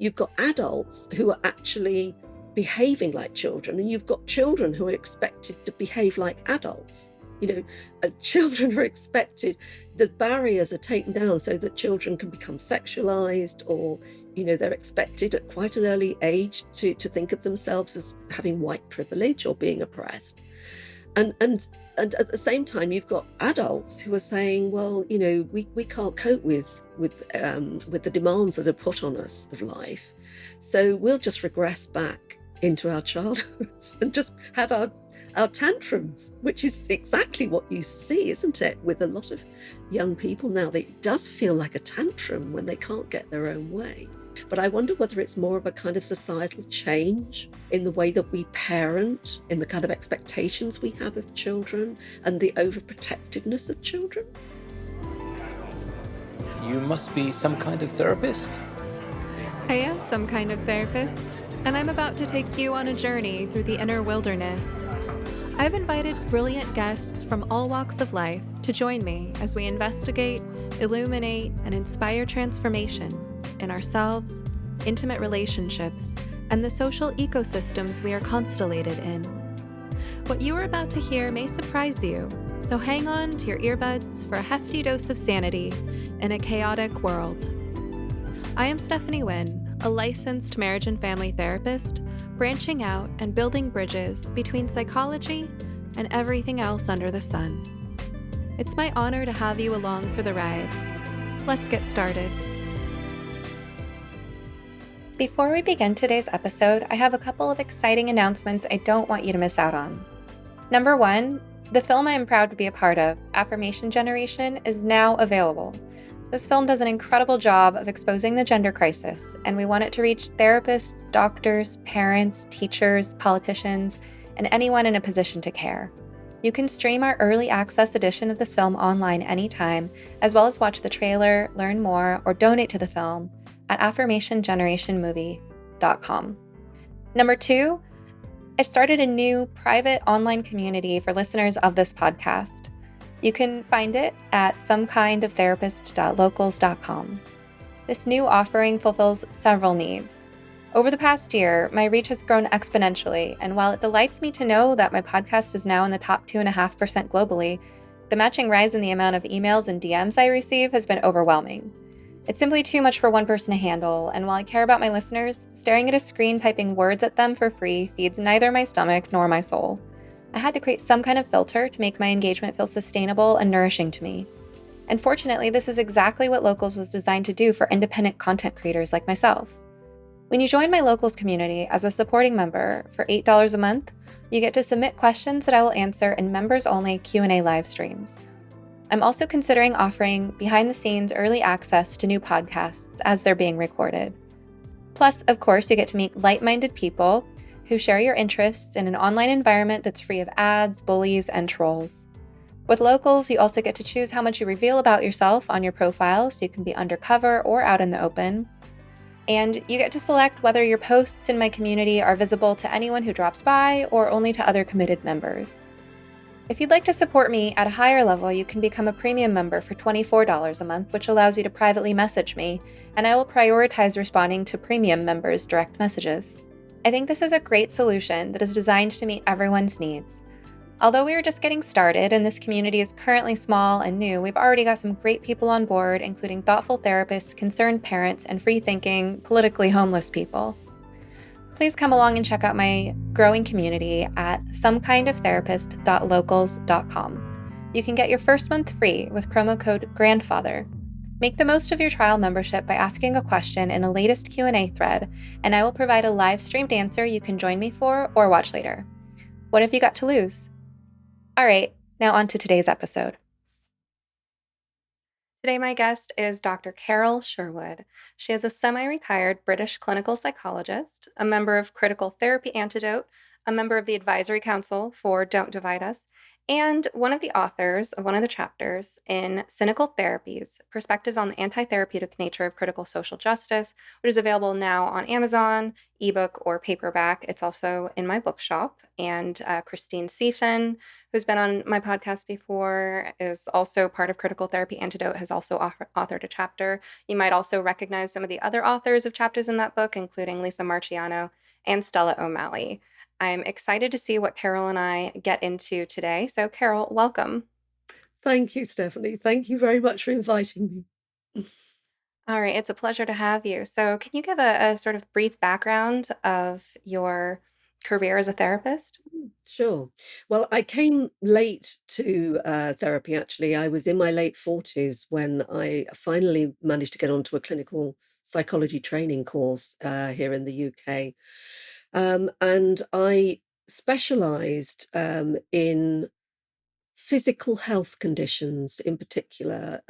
you've got adults who are actually behaving like children, and you've got children who are expected to behave like adults. Children are expected, the barriers are taken down so that children can become sexualized, or they're expected at quite an early age to think of themselves as having white privilege or being oppressed. And at the same time, you've got adults who are saying, well, we can't cope with the demands that are put on us of life, so we'll just regress back into our childhoods and just have our tantrums, which is exactly what you see, isn't it, with a lot of young people now. It does feel like a tantrum when they can't get their own way. But I wonder whether it's more of a kind of societal change in the way that we parent, in the kind of expectations we have of children, and the overprotectiveness of children. You must be some kind of therapist? I am some kind of therapist, and I'm about to take you on a journey through the inner wilderness. I've invited brilliant guests from all walks of life to join me as we investigate, illuminate, and inspire transformation in ourselves, intimate relationships, and the social ecosystems we are constellated in. What you are about to hear may surprise you, so hang on to your earbuds for a hefty dose of sanity in a chaotic world. I am Stephanie Wynn, a licensed marriage and family therapist, branching out and building bridges between psychology and everything else under the sun. It's my honor to have you along for the ride. Let's get started. Before we begin today's episode, I have a couple of exciting announcements I don't want you to miss out on. Number one, the film I am proud to be a part of, Affirmation Generation, is now available. This film does an incredible job of exposing the gender crisis, and we want it to reach therapists, doctors, parents, teachers, politicians, and anyone in a position to care. You can stream our early access edition of this film online anytime, as well as watch the trailer, learn more, or donate to the film at affirmationgenerationmovie.com. Number two, I've started a new private online community for listeners of this podcast. You can find it at somekindoftherapist.locals.com. This new offering fulfills several needs. Over the past year, my reach has grown exponentially, and while it delights me to know that my podcast is now in the top 2.5% globally, the matching rise in the amount of emails and DMs I receive has been overwhelming. It's simply too much for one person to handle, and while I care about my listeners, staring at a screen typing words at them for free feeds neither my stomach nor my soul. I had to create some kind of filter to make my engagement feel sustainable and nourishing to me. And fortunately, this is exactly what Locals was designed to do for independent content creators like myself. When you join my Locals community as a supporting member for $8 a month, you get to submit questions that I will answer in members-only Q&A live streams. I'm also considering offering behind-the-scenes early access to new podcasts as they're being recorded. Plus, of course, you get to meet like-minded people who share your interests in an online environment that's free of ads, bullies, and trolls. With Locals, you also get to choose how much you reveal about yourself on your profile, so you can be undercover or out in the open. And you get to select whether your posts in my community are visible to anyone who drops by or only to other committed members. If you'd like to support me at a higher level, you can become a premium member for $24 a month, which allows you to privately message me, and I will prioritize responding to premium members' direct messages. I think this is a great solution that is designed to meet everyone's needs. Although we are just getting started and this community is currently small and new, we've already got some great people on board, including thoughtful therapists, concerned parents, and free-thinking, politically homeless people. Please come along and check out my growing community at somekindoftherapist.locals.com. You can get your first month free with promo code GRANDFATHER. Make the most of your trial membership by asking a question in the latest Q&A thread, and I will provide a live-streamed answer you can join me for or watch later. What have you got to lose? All right, now on to today's episode. Today, my guest is Dr. Carole Sherwood. She is a semi-retired British clinical psychologist, a member of Critical Therapy Antidote, a member of the Advisory Council for Don't Divide Us, and one of the authors of one of the chapters in Cynical Therapies, Perspectives on the Antitherapeutic Nature of Critical Social Justice, which is available now on Amazon, ebook, or paperback. It's also in my bookshop. And Christine Seafen, who's been on my podcast before, is also part of Critical Therapy Antidote, has also authored a chapter. You might also recognize some of the other authors of chapters in that book, including Lisa Marciano and Stella O'Malley. I'm excited to see what Carole and I get into today. So, Carole, welcome. Thank you, Stephanie. Thank you very much for inviting me. All right, it's a pleasure to have you. So, can you give a sort of brief background of your career as a therapist? Sure. Well, I came late to therapy, actually. I was in my late 40s when I finally managed to get onto a clinical psychology training course here in the UK. And I specialized in physical health conditions in particular.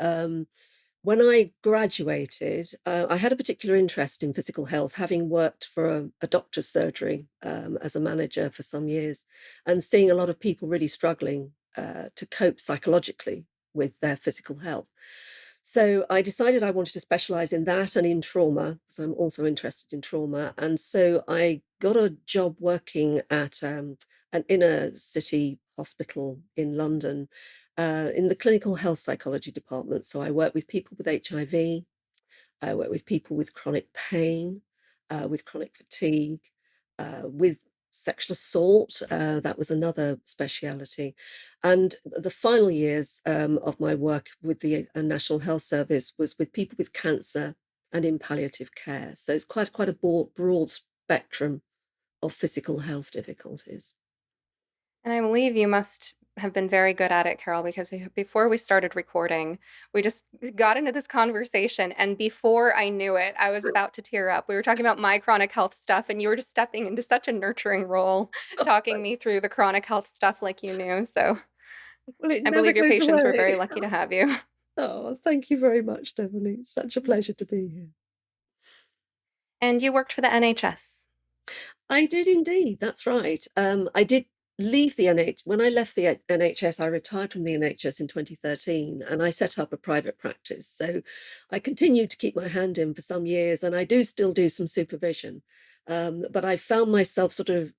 When I graduated, I had a particular interest in physical health, having worked for a doctor's surgery as a manager for some years and seeing a lot of people really struggling to cope psychologically with their physical health. So I decided I wanted to specialize in that and in trauma, because I'm also interested in trauma. And so I got a job working at an inner city hospital in London in the clinical health psychology department. So I work with people with HIV, I work with people with chronic pain, with chronic fatigue, with sexual assault. That was another speciality. And the final years of my work with the National Health Service was with people with cancer and in palliative care. So it's quite a broad spectrum of physical health difficulties. And I believe you must have been very good at it, Carole, because before we started recording, we just got into this conversation. And before I knew it, I was about to tear up. We were talking about my chronic health stuff, and you were just stepping into such a nurturing role, talking me through the chronic health stuff like you knew. So Well, it I never believe your goes patients were very away. lucky to have you. Oh, thank you very much, Stephanie. It's such a pleasure to be here. And you worked for the NHS. I did indeed. That's right. I did leave the NH when I left the NHS. I retired from the NHS in 2013, and I set up a private practice. So I continued to keep my hand in for some years, and I do still do some supervision. But I found myself sort of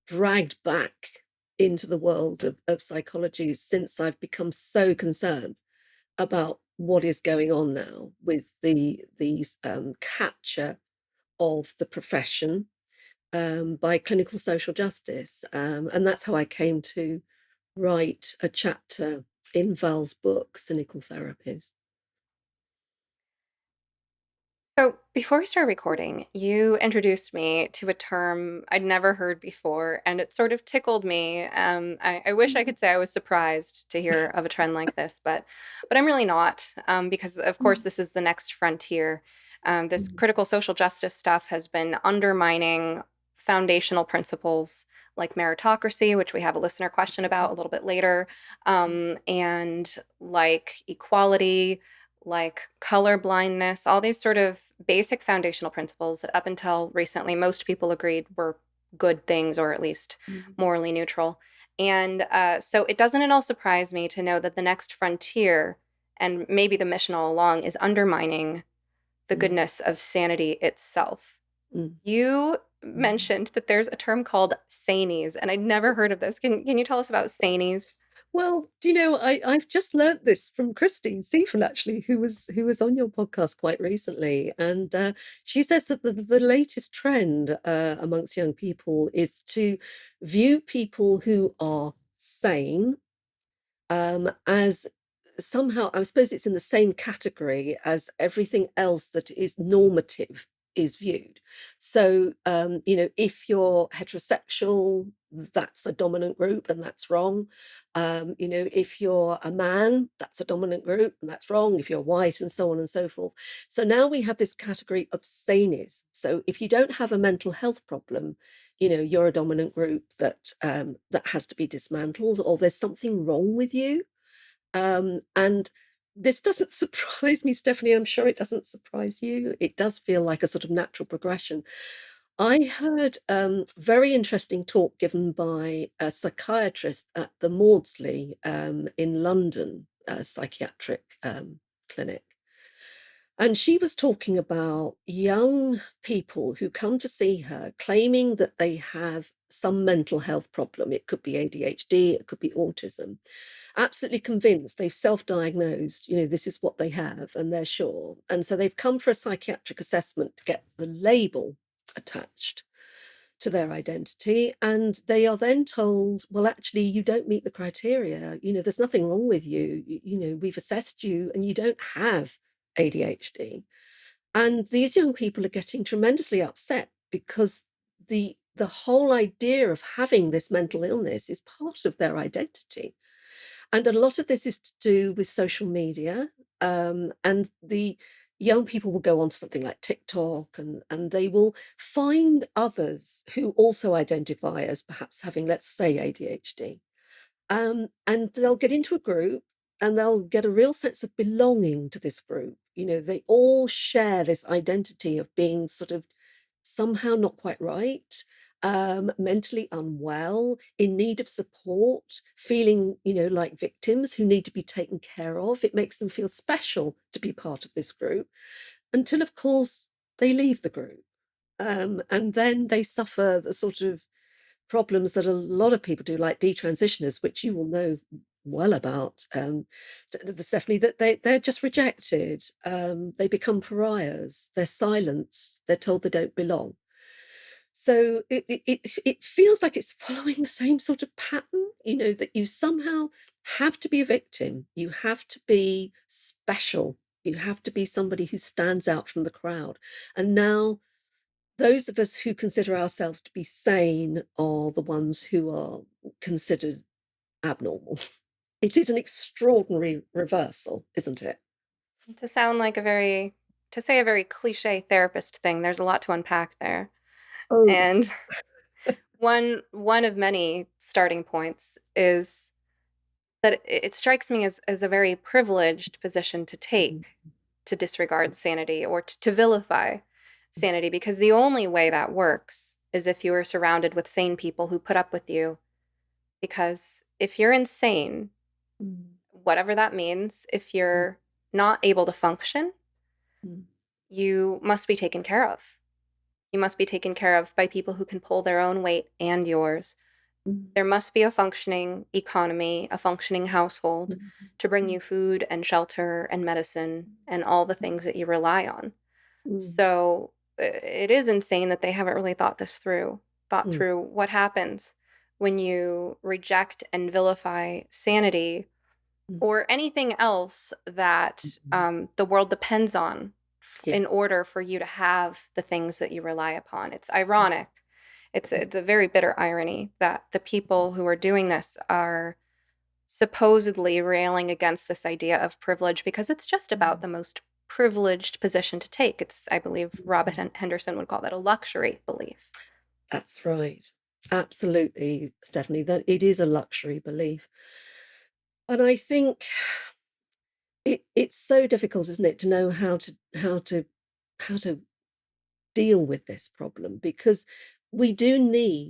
dragged back into the world of psychology since I've become so concerned about what is going on now with these capture of the profession by clinical social justice. And that's how I came to write a chapter in Val's book, Cynical Therapies. So, before we start recording, you introduced me to a term I'd never heard before, and it sort of tickled me. I wish I could say I was surprised to hear of a trend like this, but I'm really not, because of course this is the next frontier. This critical social justice stuff has been undermining foundational principles like meritocracy, which we have a listener question about a little bit later, and like equality, like color blindness, all these sort of basic foundational principles that up until recently most people agreed were good things or at least morally neutral. And so it doesn't at all surprise me to know that the next frontier, and maybe the mission all along, is undermining the goodness of sanity itself. You mentioned that there's a term called sanies, and I'd never heard of this. Can you tell us about sanies? Well, do you know, I've just learnt this from Christine Seafen, actually, who was on your podcast quite recently, and she says that the latest trend amongst young people is to view people who are sane as somehow, I suppose it's in the same category as everything else that is normative is viewed. So, if you're heterosexual, that's a dominant group and that's wrong. If you're a man, that's a dominant group and that's wrong. If you're white and so on and so forth. So now we have this category of sanies. So if you don't have a mental health problem, you're a dominant group that has to be dismantled, or there's something wrong with you. And this doesn't surprise me, Stephanie. I'm sure it doesn't surprise you. It does feel like a sort of natural progression. I heard very interesting talk given by a psychiatrist at the Maudsley in London, a psychiatric clinic. And she was talking about young people who come to see her claiming that they have some mental health problem. It could be ADHD, it could be autism. Absolutely convinced, they've self-diagnosed, this is what they have, and they're sure. And so they've come for a psychiatric assessment to get the label attached to their identity. And they are then told, well, actually, you don't meet the criteria. There's nothing wrong with you. We've assessed you and you don't have ADHD. And these young people are getting tremendously upset because the whole idea of having this mental illness is part of their identity. And a lot of this is to do with social media. And the young people will go on to something like TikTok, and they will find others who also identify as perhaps having, let's say, ADHD. And they'll get into a group and they'll get a real sense of belonging to this group. They all share this identity of being sort of somehow not quite right, mentally unwell, in need of support, feeling, like victims who need to be taken care of. It makes them feel special to be part of this group until, of course, they leave the group. And then they suffer the sort of problems that a lot of people do, like detransitioners, which you will know well about, Stephanie, that they're just rejected. They become pariahs. They're silenced. They're told they don't belong. So it feels like it's following the same sort of pattern, that you somehow have to be a victim. You have to be special. You have to be somebody who stands out from the crowd. And now those of us who consider ourselves to be sane are the ones who are considered abnormal. It is an extraordinary reversal, isn't it? To say a very cliche therapist thing, there's a lot to unpack there. Oh, And one of many starting points is that it strikes me as a very privileged position to take, to disregard sanity or to vilify sanity, because the only way that works is if you are surrounded with sane people who put up with you. Because if you're insane, whatever that means, if you're not able to function, you must be taken care of. You must be taken care of by people who can pull their own weight and yours. There must be a functioning economy, a functioning household to bring you food and shelter and medicine and all the things that you rely on. So it is insane that they haven't really thought through what happens when you reject and vilify sanity or anything else that the world depends on in order for you to have the things that you rely upon. It's ironic. It's a very bitter irony that the people who are doing this are supposedly railing against this idea of privilege because it's just about the most privileged position to take. It's, I believe, Robert Henderson would call that a luxury belief. That's right. Absolutely, Stephanie, that it is a luxury belief. And I think it's so difficult, isn't it, to know how to deal with this problem, because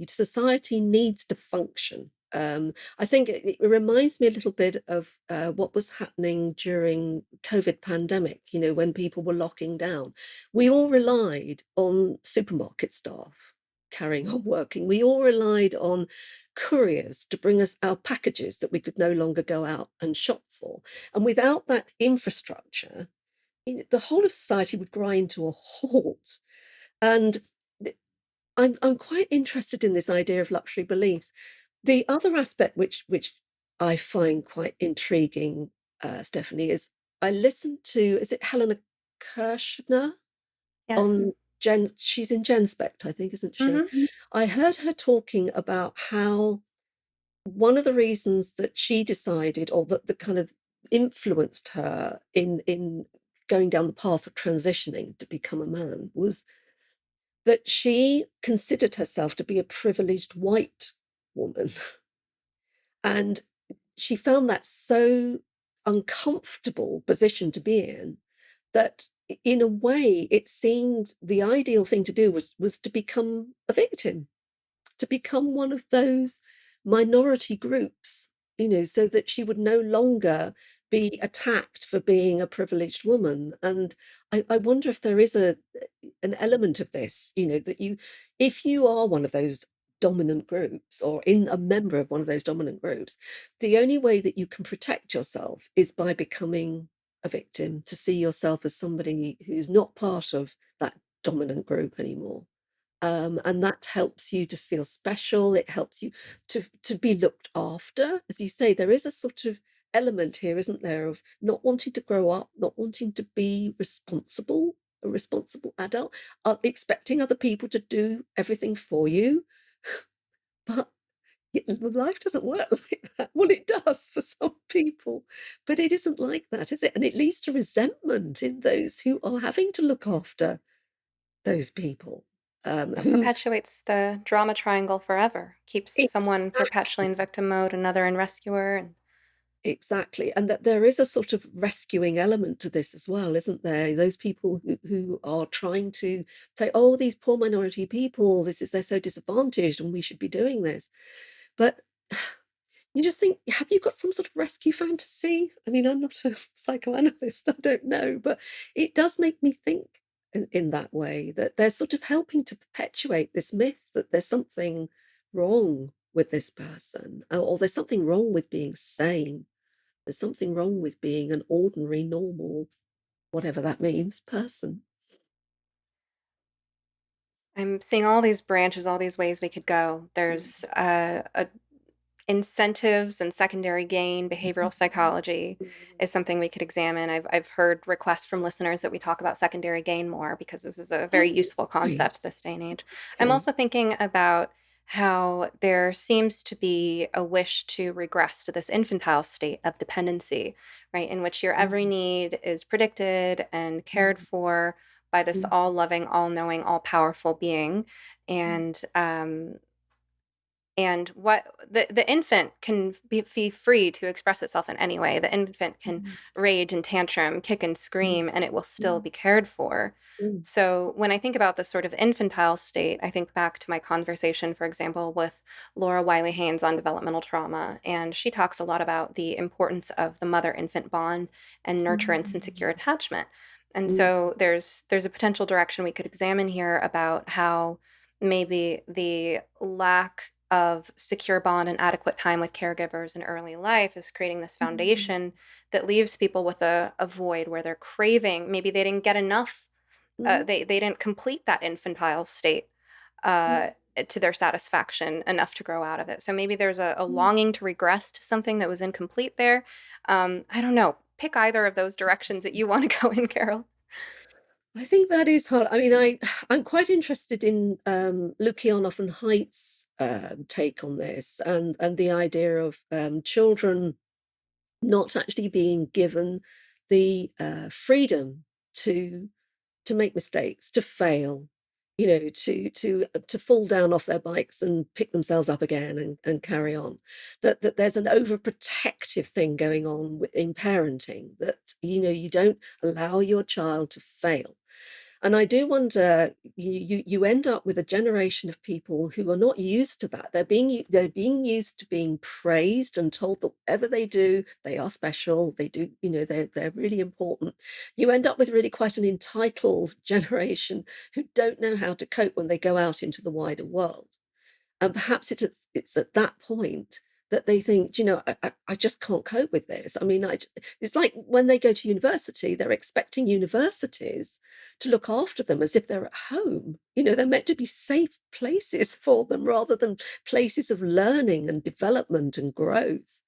society needs to function. I think it reminds me a little bit of what was happening during COVID pandemic, when people were locking down. We all relied on supermarket staff carrying on working. We all relied on couriers to bring us our packages that we could no longer go out and shop for. And without that infrastructure, the whole of society would grind to a halt. And I'm quite interested in this idea of luxury beliefs. The other aspect which I find quite intriguing, Stephanie, is I listened to, is it Helena Kirshner? Yes. On she's in GenSpect, I think, isn't she? Mm-hmm. I heard her talking about how one of the reasons that she decided, or that the kind of influenced her in going down the path of transitioning to become a man, was that she considered herself to be a privileged white woman. And she found that so uncomfortable position to be in that in a way, it seemed the ideal thing to do was to become a victim, to become one of those minority groups, so that she would no longer be attacked for being a privileged woman. And I wonder if there is an element of this, that if you are one of those dominant groups or in a member of one of those dominant groups, the only way that you can protect yourself is by becoming a victim, to see yourself as somebody who's not part of that dominant group anymore. And that helps you to feel special. It helps you to be looked after. As you say, there is a sort of element here, isn't there, of not wanting to grow up, not wanting to be responsible, a responsible adult, expecting other people to do everything for you. But life doesn't work like that. Well, it does for some people, but it isn't like that, is it? And it leads to resentment in those who are having to look after those people, It who perpetuates the drama triangle forever, keeps someone perpetually in exactly. victim mode, another in rescuer, and Exactly, and that there is a sort of rescuing element to this as well, isn't there? Those people who are trying to say, "Oh, these poor minority people, they're so disadvantaged, and we should be doing this." But you just think, have you got some sort of rescue fantasy? I mean, I'm not a psychoanalyst, I don't know, but it does make me think in that way, that they're sort of helping to perpetuate this myth that there's something wrong with this person, or there's something wrong with being sane. There's something wrong with being an ordinary, normal, whatever that means, person. I'm seeing all these branches, all these ways we could go. There's a incentives and secondary gain, behavioral psychology is something we could examine. I've heard requests from listeners that we talk about secondary gain more because this is a very Oh, useful great. concept this day and age. I'm Okay. also thinking about how there seems to be a wish to regress to this infantile state of dependency, right, in which your every Mm, need is predicted and cared mm, for by this mm, all loving, all knowing, all powerful being. mm, And what the infant can be free to express itself in any way. The infant can mm, rage and tantrum, kick and mm, scream, and it will still mm, be cared for. mm, So when I think about this sort of infantile state, I think back to my conversation, for example, with Laura Wiley Haynes on developmental trauma, and she talks a lot about the importance of the mother-infant bond and nurturance and secure mm, attachment. And mm, so there's a potential direction we could examine here about how maybe the lack of secure bond and adequate time with caregivers in early life is creating this mm, foundation that leaves people with a void where they're craving. Maybe they didn't get enough. mm, They didn't complete that infantile state uh, mm, to their satisfaction enough to grow out of it. So maybe there's a mm. longing to regress to something that was incomplete there. I don't know. Pick either of those directions that you want to go in, Carol. I think that is hard. I mean, I'm quite interested in Lukianoff and Haidt's take on this, and the idea of children not actually being given the freedom to to make mistakes, to fail, to fall down off their bikes and pick themselves up again and carry on. That there's an overprotective thing going on in parenting, that you don't allow your child to fail. And I do wonder, you end up with a generation of people who are not used to that. They're being used to being praised and told that whatever they do, they are special. They do, they're really important. You end up with really quite an entitled generation who don't know how to cope when they go out into the wider world. And perhaps it's at that point that they think, I just can't cope with this. I mean, it's like when they go to university, they're expecting universities to look after them as if they're at home. They're meant to be safe places for them rather than places of learning and development and growth.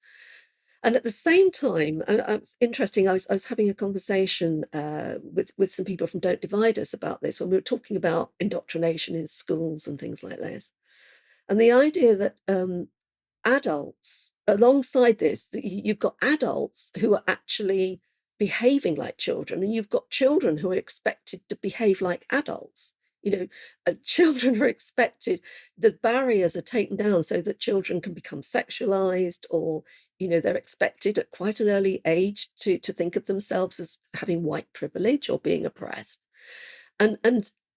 And at the same time, it's interesting. I was having a conversation with some people from Don't Divide Us about this when we were talking about indoctrination in schools and things like this. And the idea that adults, alongside this, that you've got adults who are actually behaving like children, and you've got children who are expected to behave like adults. Children are expected, the barriers are taken down so that children can become sexualized, or they're expected at quite an early age to think of themselves as having white privilege or being oppressed. And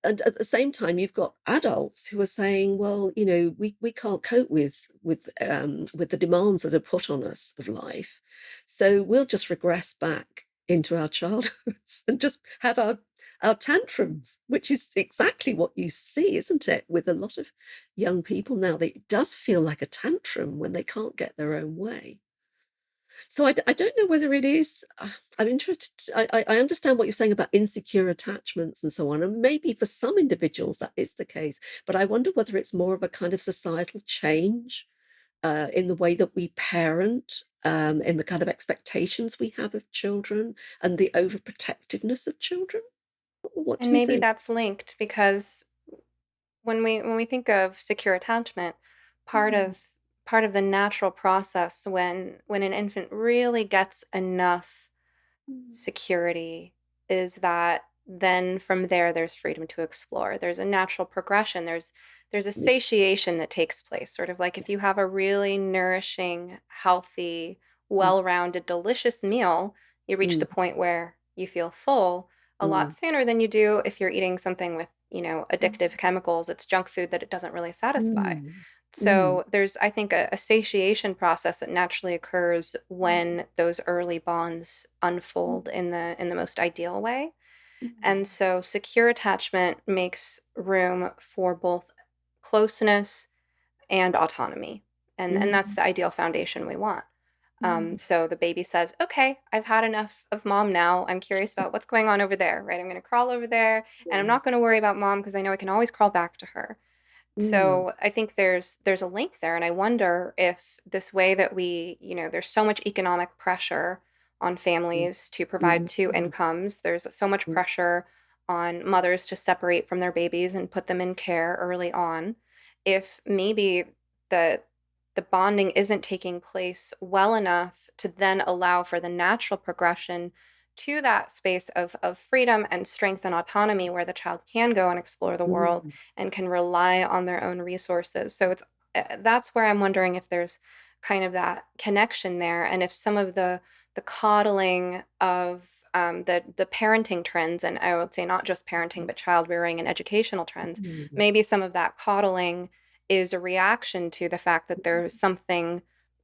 at the same time, you've got adults who are saying, well, we can't cope with the demands that are put on us of life, so we'll just regress back into our childhoods and just have our tantrums, which is exactly what you see, isn't it, with a lot of young people now. It does feel like a tantrum when they can't get their own way. So I don't know whether it is. I'm interested. I understand what you're saying about insecure attachments and so on, and maybe for some individuals that is the case. But I wonder whether it's more of a kind of societal change in the way that we parent, in the kind of expectations we have of children, and the overprotectiveness of children. What And do you maybe think? that's linked because when we think of secure attachment, part Mm, of part of the natural process when an infant really gets enough mm, security is that then from there there's freedom to explore. There's a natural progression. There's a yeah, satiation that takes place. Sort of like if you have a yes. really nourishing, healthy, Mm, well-rounded, delicious meal, you reach mm, the point where you feel full a lot mm, sooner than you do if you're eating something with, addictive mm, chemicals. It's junk food that it doesn't really satisfy. mm, mm, So there's, I think, a satiation process that naturally occurs when those early bonds mm, unfold in the most ideal way. And mm, so secure attachment makes room for both closeness and autonomy. And that's mm, the ideal foundation we want. mm, So the baby says, okay, I've had enough of mom now. I'm curious about what's going on over there, right? I'm going to crawl over there and I'm mm, not going to worry about mom because I know I can always crawl back to her. mm, So I think there's a link there, and I wonder if this way that there's so much economic pressure on mm, families to provide mm, two mm, incomes. There's so much mm, pressure on mothers to separate from their babies and put them in care early on. If maybe the the bonding isn't taking place well enough to then allow for the natural progression to that space of freedom and strength and autonomy where the child can go and explore the world mm, and can rely on their own resources. So that's where I'm wondering if there's kind of that connection there, and if some of the coddling of the parenting trends, and I would say not just parenting but child rearing and educational trends, mm, maybe some of that coddling is a reaction to the fact that there's something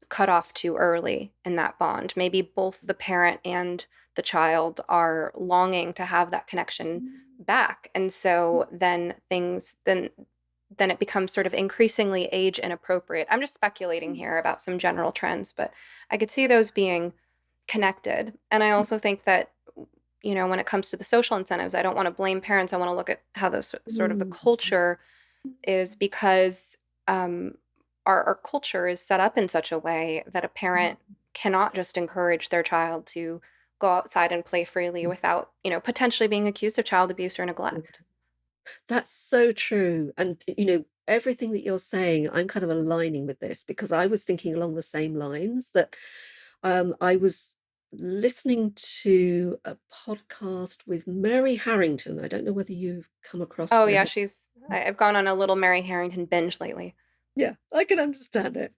cut off too early in that bond. Maybe both the parent and the child are longing to have that connection back. And so then it becomes sort of increasingly age inappropriate. I'm just speculating here about some general trends, but I could see those being connected. And I also think that when it comes to the social incentives, I don't want to blame parents. I want to look at how the sort of the mm, culture is, because um, our culture is set up in such a way that a parent cannot just encourage their child to go outside and play freely mm, without, potentially being accused of child abuse or mm. neglect. That's so true. And, everything that you're saying, I'm kind of aligning with this because I was thinking along the same lines that I was listening to a podcast with Mary Harrington. I don't know whether you've come across Oh yeah, Mary. I've gone on a little Mary Harrington binge lately. Yeah, I can understand it.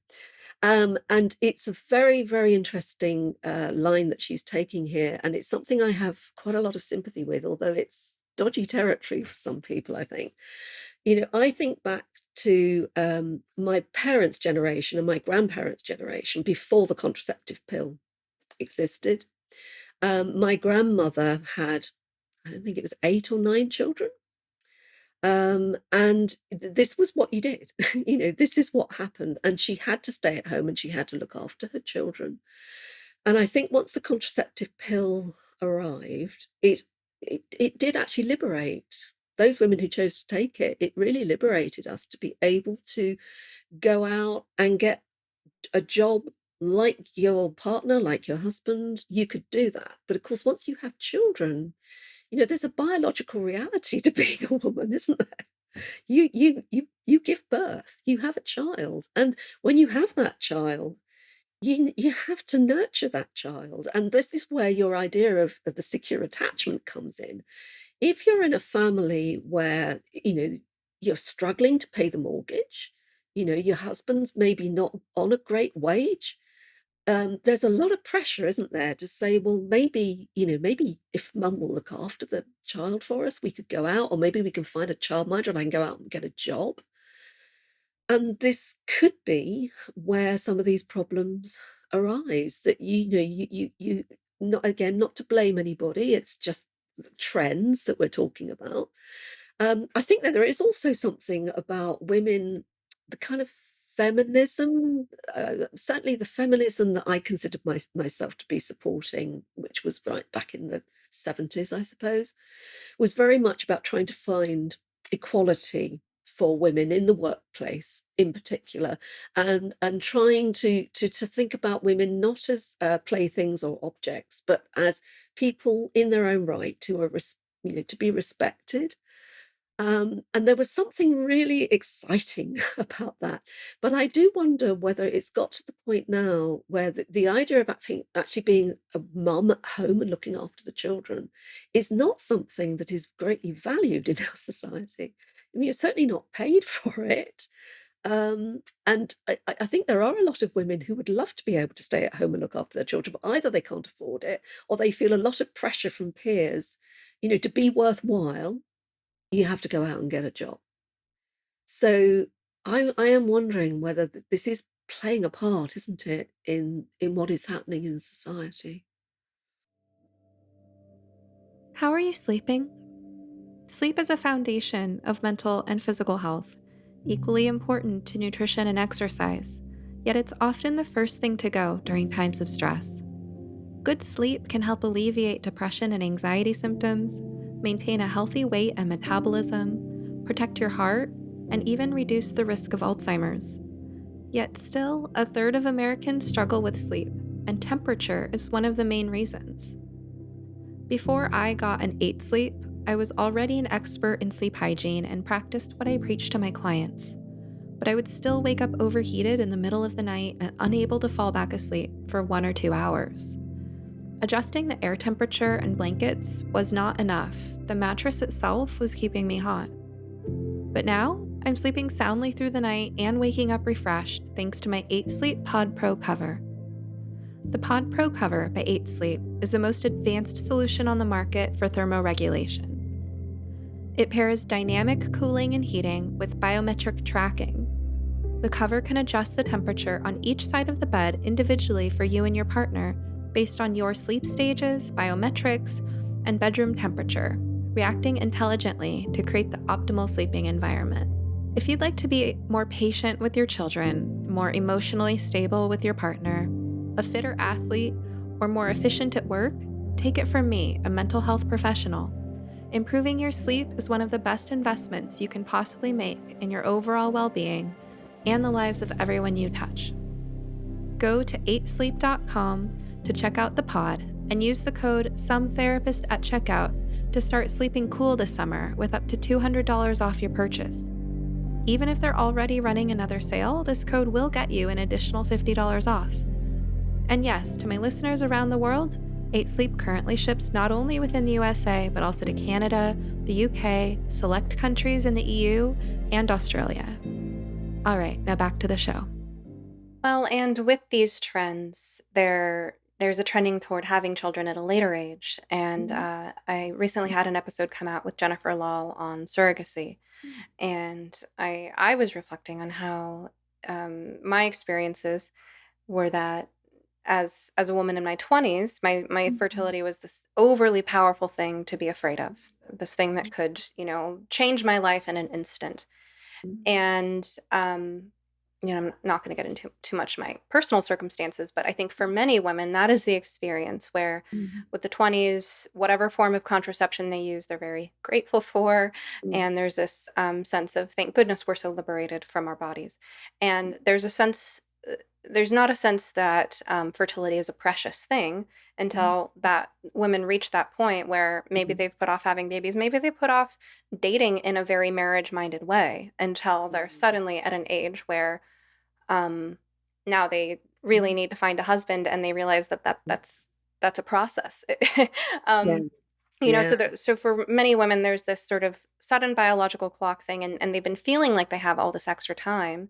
And it's a very, very interesting line that she's taking here. And it's something I have quite a lot of sympathy with, although it's dodgy territory for some people, I think. I think back to my parents' generation and my grandparents' generation before the contraceptive pill existed. My grandmother had, I don't think it was 8 or 9 children. And this was what you did. This is what happened. And she had to stay at home and she had to look after her children. And I think once the contraceptive pill arrived, it did actually liberate those women who chose to take it. It really liberated us to be able to go out and get a job like your partner, like your husband. You could do that. But of course, once you have children, there's a biological reality to being a woman, isn't there? You give birth, you have a child, and when you have that child, you have to nurture that child. And this is where your idea of the secure attachment comes in. If you're in a family where you're struggling to pay the mortgage, your husband's maybe not on a great wage, there's a lot of pressure, isn't there, to say, well, maybe if mum will look after the child for us, we could go out, or maybe we can find a childminder and I can go out and get a job. And this could be where some of these problems arise. That you not to blame anybody. It's just trends that we're talking about. I think that there is also something about women, the kind of feminism, certainly the feminism that I considered myself to be supporting, which was right back in the 70s, I suppose, was very much about trying to find equality for women in the workplace in particular, and trying to think about women not as playthings or objects, but as people in their own right who are to be respected. And there was something really exciting about that. But I do wonder whether it's got to the point now where the idea of actually being a mum at home and looking after the children is not something that is greatly valued in our society. I mean, you're certainly not paid for it. And I think there are a lot of women who would love to be able to stay at home and look after their children, but either they can't afford it or they feel a lot of pressure from peers, to be worthwhile you have to go out and get a job. So I am wondering whether this is playing a part, isn't it, in what is happening in society? How are you sleeping? Sleep is a foundation of mental and physical health, equally important to nutrition and exercise, yet it's often the first thing to go during times of stress. Good sleep can help alleviate depression and anxiety symptoms, maintain a healthy weight and metabolism, protect your heart, and even reduce the risk of Alzheimer's. Yet still, a third of Americans struggle with sleep, and temperature is one of the main reasons. Before I got an 8 sleep, I was already an expert in sleep hygiene and practiced what I preach to my clients. But I would still wake up overheated in the middle of the night and unable to fall back asleep for 1 or 2 hours. Adjusting the air temperature and blankets was not enough. The mattress itself was keeping me hot. But now, I'm sleeping soundly through the night and waking up refreshed thanks to my 8 Sleep Pod Pro cover. The Pod Pro cover by 8 Sleep is the most advanced solution on the market for thermoregulation. It pairs dynamic cooling and heating with biometric tracking. The cover can adjust the temperature on each side of the bed individually for you and your partner based on your sleep stages, biometrics, and bedroom temperature, reacting intelligently to create the optimal sleeping environment. If you'd like to be more patient with your children, more emotionally stable with your partner, a fitter athlete, or more efficient at work, take it from me, a mental health professional. Improving your sleep is one of the best investments you can possibly make in your overall well-being and the lives of everyone you touch. Go to 8sleep.com to check out the pod and use the code SOMETHERAPIST at checkout to start sleeping cool this summer with up to $200 off your purchase. Even if they're already running another sale, this code will get you an additional $50 off. And yes, to my listeners around the world, 8 Sleep currently ships not only within the USA, but also to Canada, the UK, select countries in the EU, and Australia. All right, now back to the show. Well, and with these trends, there's a trending toward having children at a later age. And I recently had an episode come out with Jennifer Lal on surrogacy. And I was reflecting on how my experiences were that as a woman in my 20s, my fertility was this overly powerful thing to be afraid of, this thing that could, change my life in an instant. And I'm not going to get into too much my personal circumstances, but I think for many women, that is the experience where with the 20s, whatever form of contraception they use, they're very grateful for. And there's this sense of, thank goodness we're so liberated from our bodies. And there's not a sense that fertility is a precious thing until that women reach that point where maybe they've put off having babies, maybe they put off dating in a very marriage-minded way until they're suddenly at an age where now they really need to find a husband, and they realize that's a process. Yeah. So for many women, there's this sort of sudden biological clock thing, and they've been feeling like they have all this extra time.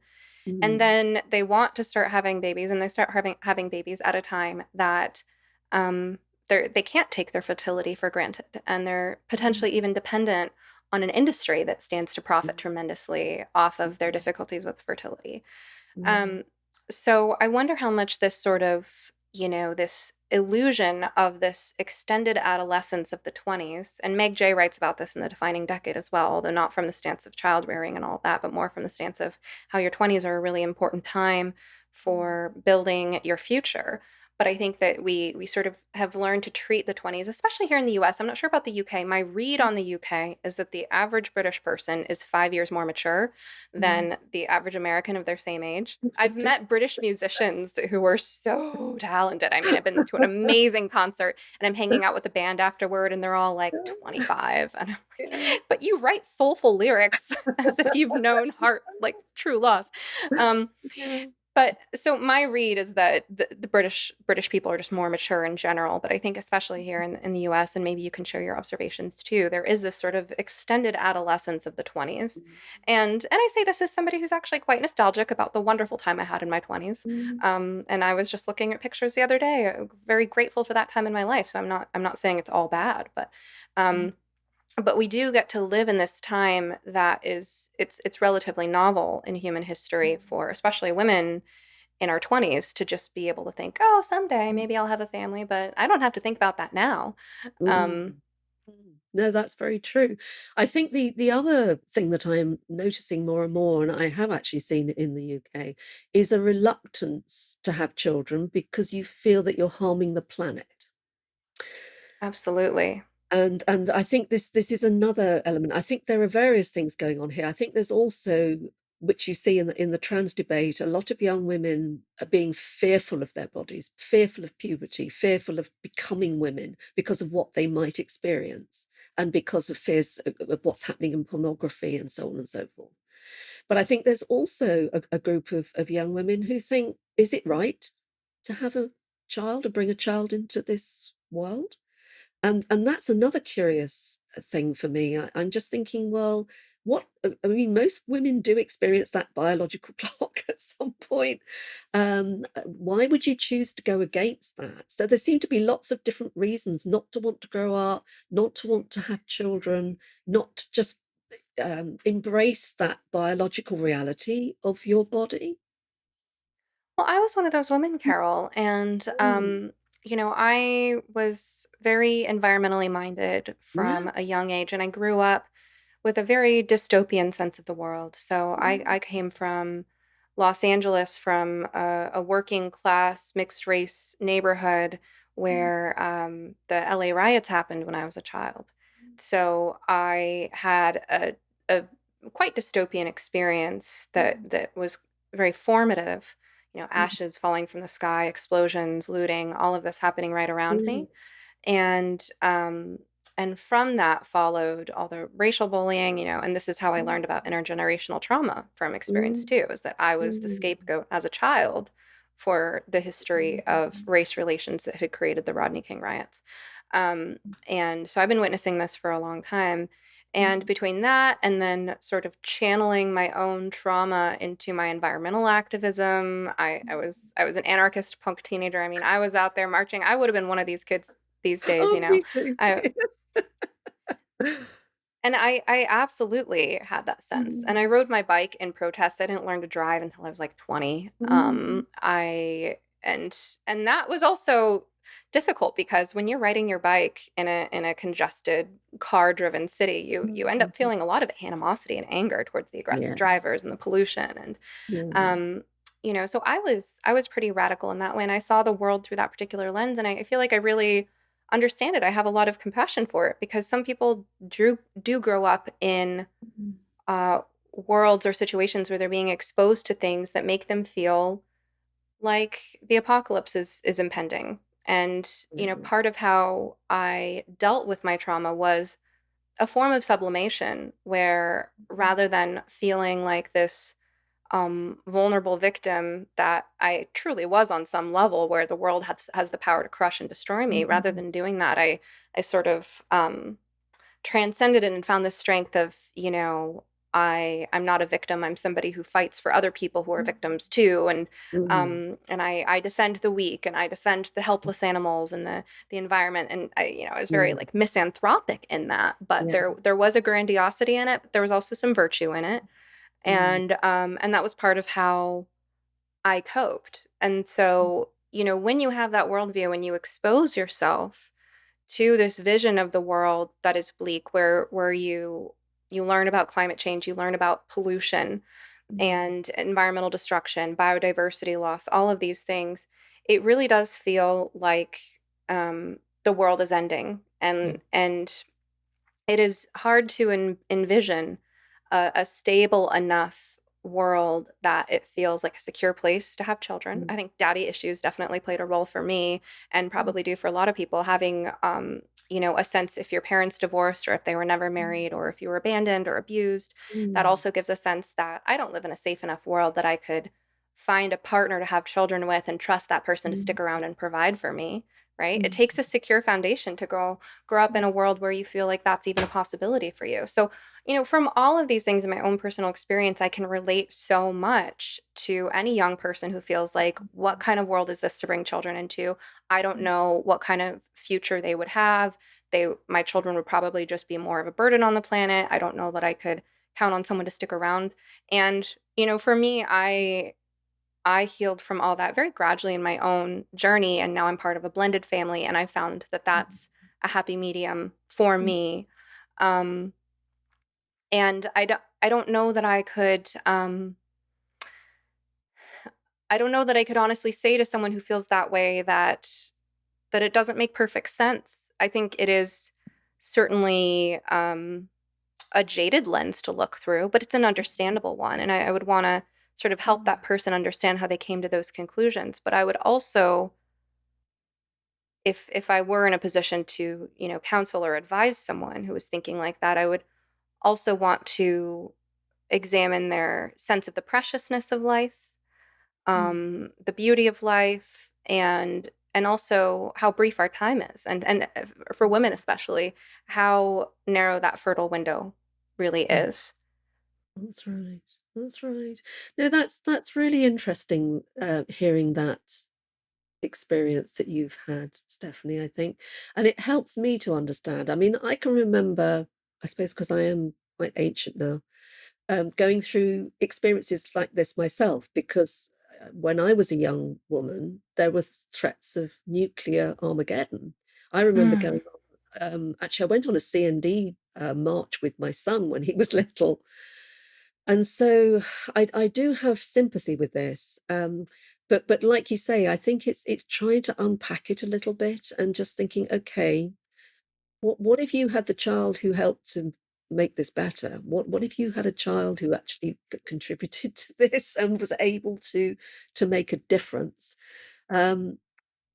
And Mm. then they want to start having babies, and they start having babies at a time that um, they can't take their fertility for granted, and they're potentially even dependent on an industry that stands to profit tremendously off of their difficulties with fertility. Mm. Um, so I wonder how much this sort of, this illusion of this extended adolescence of the 20s, and Meg Jay writes about this in The Defining Decade as well, although not from the stance of child rearing and all of that, but more from the stance of how your 20s are a really important time for building your future. But I think that we sort of have learned to treat the 20s, especially here in the US. I'm not sure about the UK. My read on the UK is that the average British person is 5 years more mature Mm. than the average American of their same age. I've Interesting. met British musicians who were so talented. I mean, I've been to an amazing concert and I'm hanging out with the band afterward, and they're all like 25. And I'm Yeah. like, but you write soulful lyrics as if you've known heart, like true loss. Um, Yeah. but so my read is that the British people are just more mature in general. But I think especially here in the US, and maybe you can share your observations too, there is this sort of extended adolescence of the 20s. And I say this as somebody who's actually quite nostalgic about the wonderful time I had in my 20s. Mm. And I was just looking at pictures the other day, very grateful for that time in my life. So I'm not saying it's all bad, Mm. but we do get to live in this time that is it's relatively novel in human history for especially women in our 20s to just be able to think, oh, someday maybe I'll have a family, but I don't have to think about that now. Um, Mm. Mm. No, that's very true. I think the other thing that I'm noticing more and more, and I have actually seen it in the UK, is a reluctance to have children because you feel that you're harming the planet. Absolutely. And I think this is another element. I think there are various things going on here. I think there's also, which you see in the trans debate, a lot of young women are being fearful of their bodies, fearful of puberty, fearful of becoming women because of what they might experience, and because of fears of what's happening in pornography and so on and so forth. But I think there's also a group of young women who think, is it right to have a child or bring a child into this world? And that's another curious thing for me. I'm just thinking, well, what I mean, most women do experience that biological clock at some point. Why would you choose to go against that? So there seem to be lots of different reasons not to want to grow up, not to want to have children, not to just embrace that biological reality of your body. Well, I was one of those women, Carol, and Mm. I was very environmentally minded Yeah. from a young age, and I grew up with a very dystopian sense of the world. So I came from Los Angeles, from a working class mixed race neighborhood where the LA riots happened when I was a child. So I had a quite dystopian experience that was very formative. Ashes falling from the sky, explosions, looting, all of this happening right around Mm. me. And from that followed all the racial bullying, and this is how I learned about intergenerational trauma from experience Mm. too, is that I was the Mm. scapegoat as a child for the history of race relations that had created the Rodney King riots. Um, and so I've been witnessing this for a long time. And Mm. between that and then sort of channeling my own trauma into my environmental activism, I was an anarchist punk teenager. I mean, I was out there marching. I would have been one of these kids these days, Oh, me too. I and I absolutely had that sense. And I Mm. rode my bike in protest. I didn't learn to drive until I was like 20. Mm. I and that was also difficult because when you're riding your bike in a congested car-driven city, you end up Mhm. feeling a lot of animosity and anger towards the aggressive Yeah. drivers and the pollution. And Yeah. um so I was pretty radical in that way, and I saw the world through that particular lens, and I feel like I really understand it. I have a lot of compassion for it because some people do grow up in Mhm. uh, worlds or situations where they're being exposed to things that make them feel like the apocalypse is impending. And Yeah. part of how I dealt with my trauma was a form of sublimation, where rather than feeling like this vulnerable victim that I truly was on some level, where the world has the power to crush and destroy me. Rather Mhm. than doing that, I sort of transcended it and found the strength of I'm not a victim. I'm somebody who fights for other people who are victims too, Mm. and I defend the weak, and I defend the helpless animals and the environment. And I was very Mm. like misanthropic in that, but Yeah. there was a grandiosity in it, but there was also some virtue in it, Mm. and that was part of how I coped. And so, when you have that worldview and you expose yourself to this vision of the world that is bleak, where you learn about climate change, you learn about pollution Mm. and environmental destruction, biodiversity loss, all of these things, it really does feel like the world is ending, Yeah. and it is hard to envision a stable enough world that it feels like a secure place to have children. Mm. I think daddy issues definitely played a role for me, and Mm. probably do for a lot of people, having a sense, if your parents divorced, or if they were never Mm. married, or if you were abandoned or abused, that Mm. also gives a sense that I don't live in a safe enough world that I could find a partner to have children with and trust that person to Mm. stick around and provide for me. Right? It Mm. takes a secure foundation to grow up in a world where you feel like that's even a possibility for you. So, from all of these things in my own personal experience, I can relate so much to any young person who feels like, what kind of world is this to bring children into? I don't Mm. know what kind of future they would have. My children would probably just be more of a burden on the planet. I don't know that I could count on someone to stick around. And, for me, I healed from all that very gradually in my own journey, and now I'm part of a blended family, and I found that that's a happy medium for Mm. me. Um, and I don't know that I don't know that I could honestly say to someone who feels that way that it doesn't make perfect sense. I think it is certainly a jaded lens to look through, but it's an understandable one, and I would want to sort of help Mm. that person understand how they came to those conclusions. But I would also, if I were in a position to, counsel or advise someone who was thinking like that, I would also want to examine their sense of the preciousness of life, Mm. the beauty of life, and also how brief our time is, and for women especially, how narrow that fertile window really Yeah. is. That's right. That's right. No, that's really interesting, hearing that experience that you've had, Stephanie, I think. And it helps me to understand. I mean, I can remember, I suppose because I am quite ancient now, going through experiences like this myself, because when I was a young woman, there were threats of nuclear Armageddon. I remember Mm. going on, actually, I went on a CND march with my son when he was little. And so I do have sympathy with this. But like you say, I think it's trying to unpack it a little bit and just thinking, okay, what if you had the child who helped to make this better? What if you had a child who actually contributed to this and was able to make a difference? Um,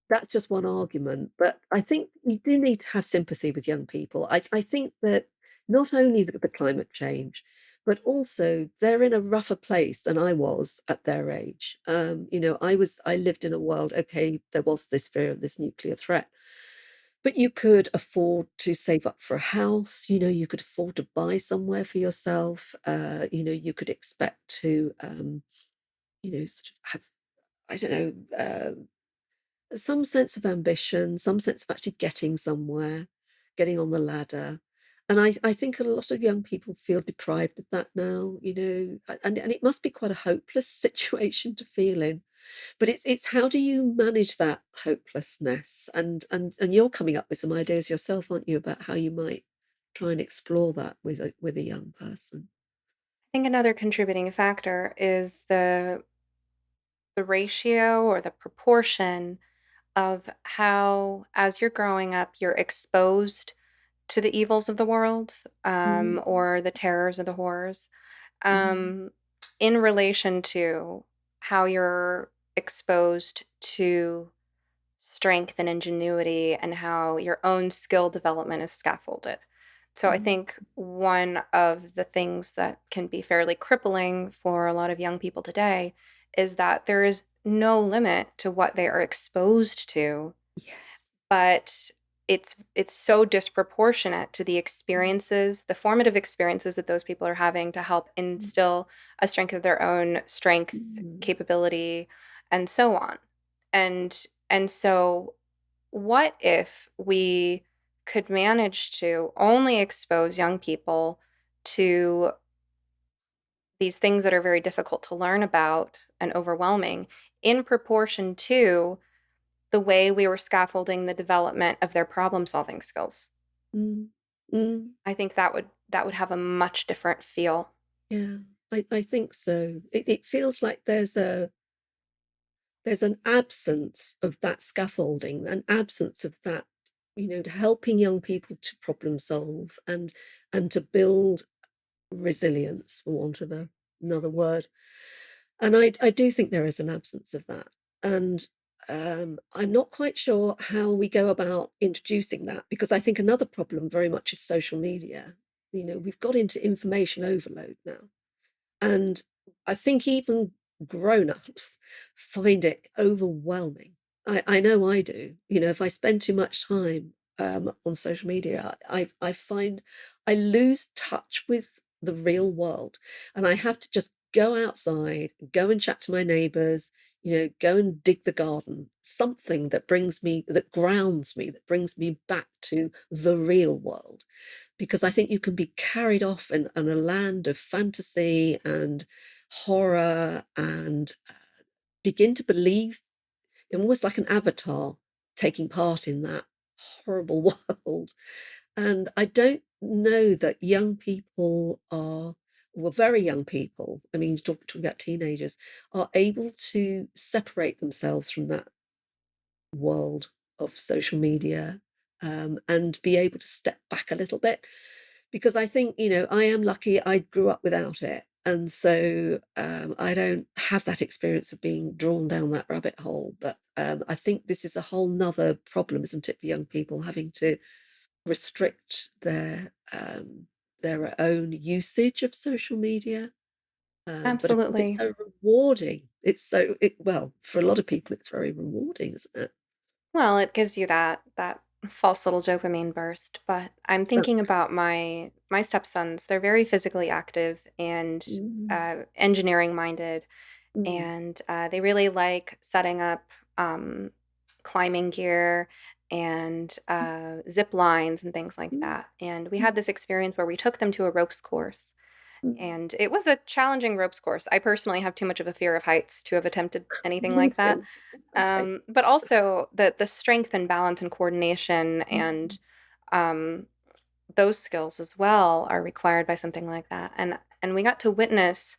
that's just one argument, but I think we do need to have sympathy with young people. I think that not only the climate change, but also they're in a rougher place than I was at their age. I lived in a world, okay, there was this fear of this nuclear threat, but you could afford to save up for a house, you could afford to buy somewhere for yourself, you could expect to, sort of have, I don't know, some sense of ambition, some sense of actually getting somewhere, getting on the ladder. And I think a lot of young people feel deprived of that now, and it must be quite a hopeless situation to feel in. But it's how do you manage that hopelessness? And you're coming up with some ideas yourself, aren't you, about how you might try and explore that with a young person? I think another contributing factor is the ratio or the proportion of how, as you're growing up, you're exposed to the evils of the world, Mm. or the terrors or the horrors, Mm. um, in relation to how you're exposed to strength and ingenuity, and how your own skill development is scaffolded. So I Mm. think one of the things that can be fairly crippling for a lot of young people today is that there is no limit to what they are exposed to, Yes. but it's so disproportionate to the experiences, the formative experiences that those people are having to help instill a strength of their own strength, capability, and so on. And so what if we could manage to only expose young people to these things that are very difficult to learn about and overwhelming in proportion to the way we were scaffolding the development of their problem-solving skills? Mm. Mm. I think that would have a much different feel. Yeah, I think so. It feels like there's an absence of that scaffolding, an absence of that, helping young people to problem solve and to build resilience, for want of another word. And I do think there is an absence of that. And I'm not quite sure how we go about introducing that, because I think another problem very much is social media. We've got into information overload now. And I think even grown-ups find it overwhelming. I know I do. If I spend too much time on social media, I find I lose touch with the real world, and I have to just go outside, go and chat to my neighbors, go and dig the garden, something that grounds me, that brings me back to the real world, because I think you can be carried off in a land of fantasy and horror and begin to believe, almost like an avatar, taking part in that horrible world. And I don't know that young people well, very young people, I mean, talking about teenagers, are able to separate themselves from that world of social media, and be able to step back a little bit, because I think, I am lucky I grew up without it, and so I don't have that experience of being drawn down that rabbit hole. But I think this is a whole nother problem, isn't it, for young people, having to restrict their own usage of social media. But of course, it's Absolutely. so rewarding. Well, for a lot of people, it's very rewarding, isn't it? Well, it gives you that false little dopamine burst, but I'm So, thinking about my stepsons. They're very physically active and mm, engineering minded, mm, and they really like setting up um, climbing gear and zip lines and things like mm, that. And we mm, had this experience where we took them to a ropes course. mm. And it was a challenging ropes course. I personally have too much of a fear of heights to have attempted anything Me like that. too. Okay. But also the strength and balance and coordination Mm, and um, those skills as well are required by something like that. And we got to witness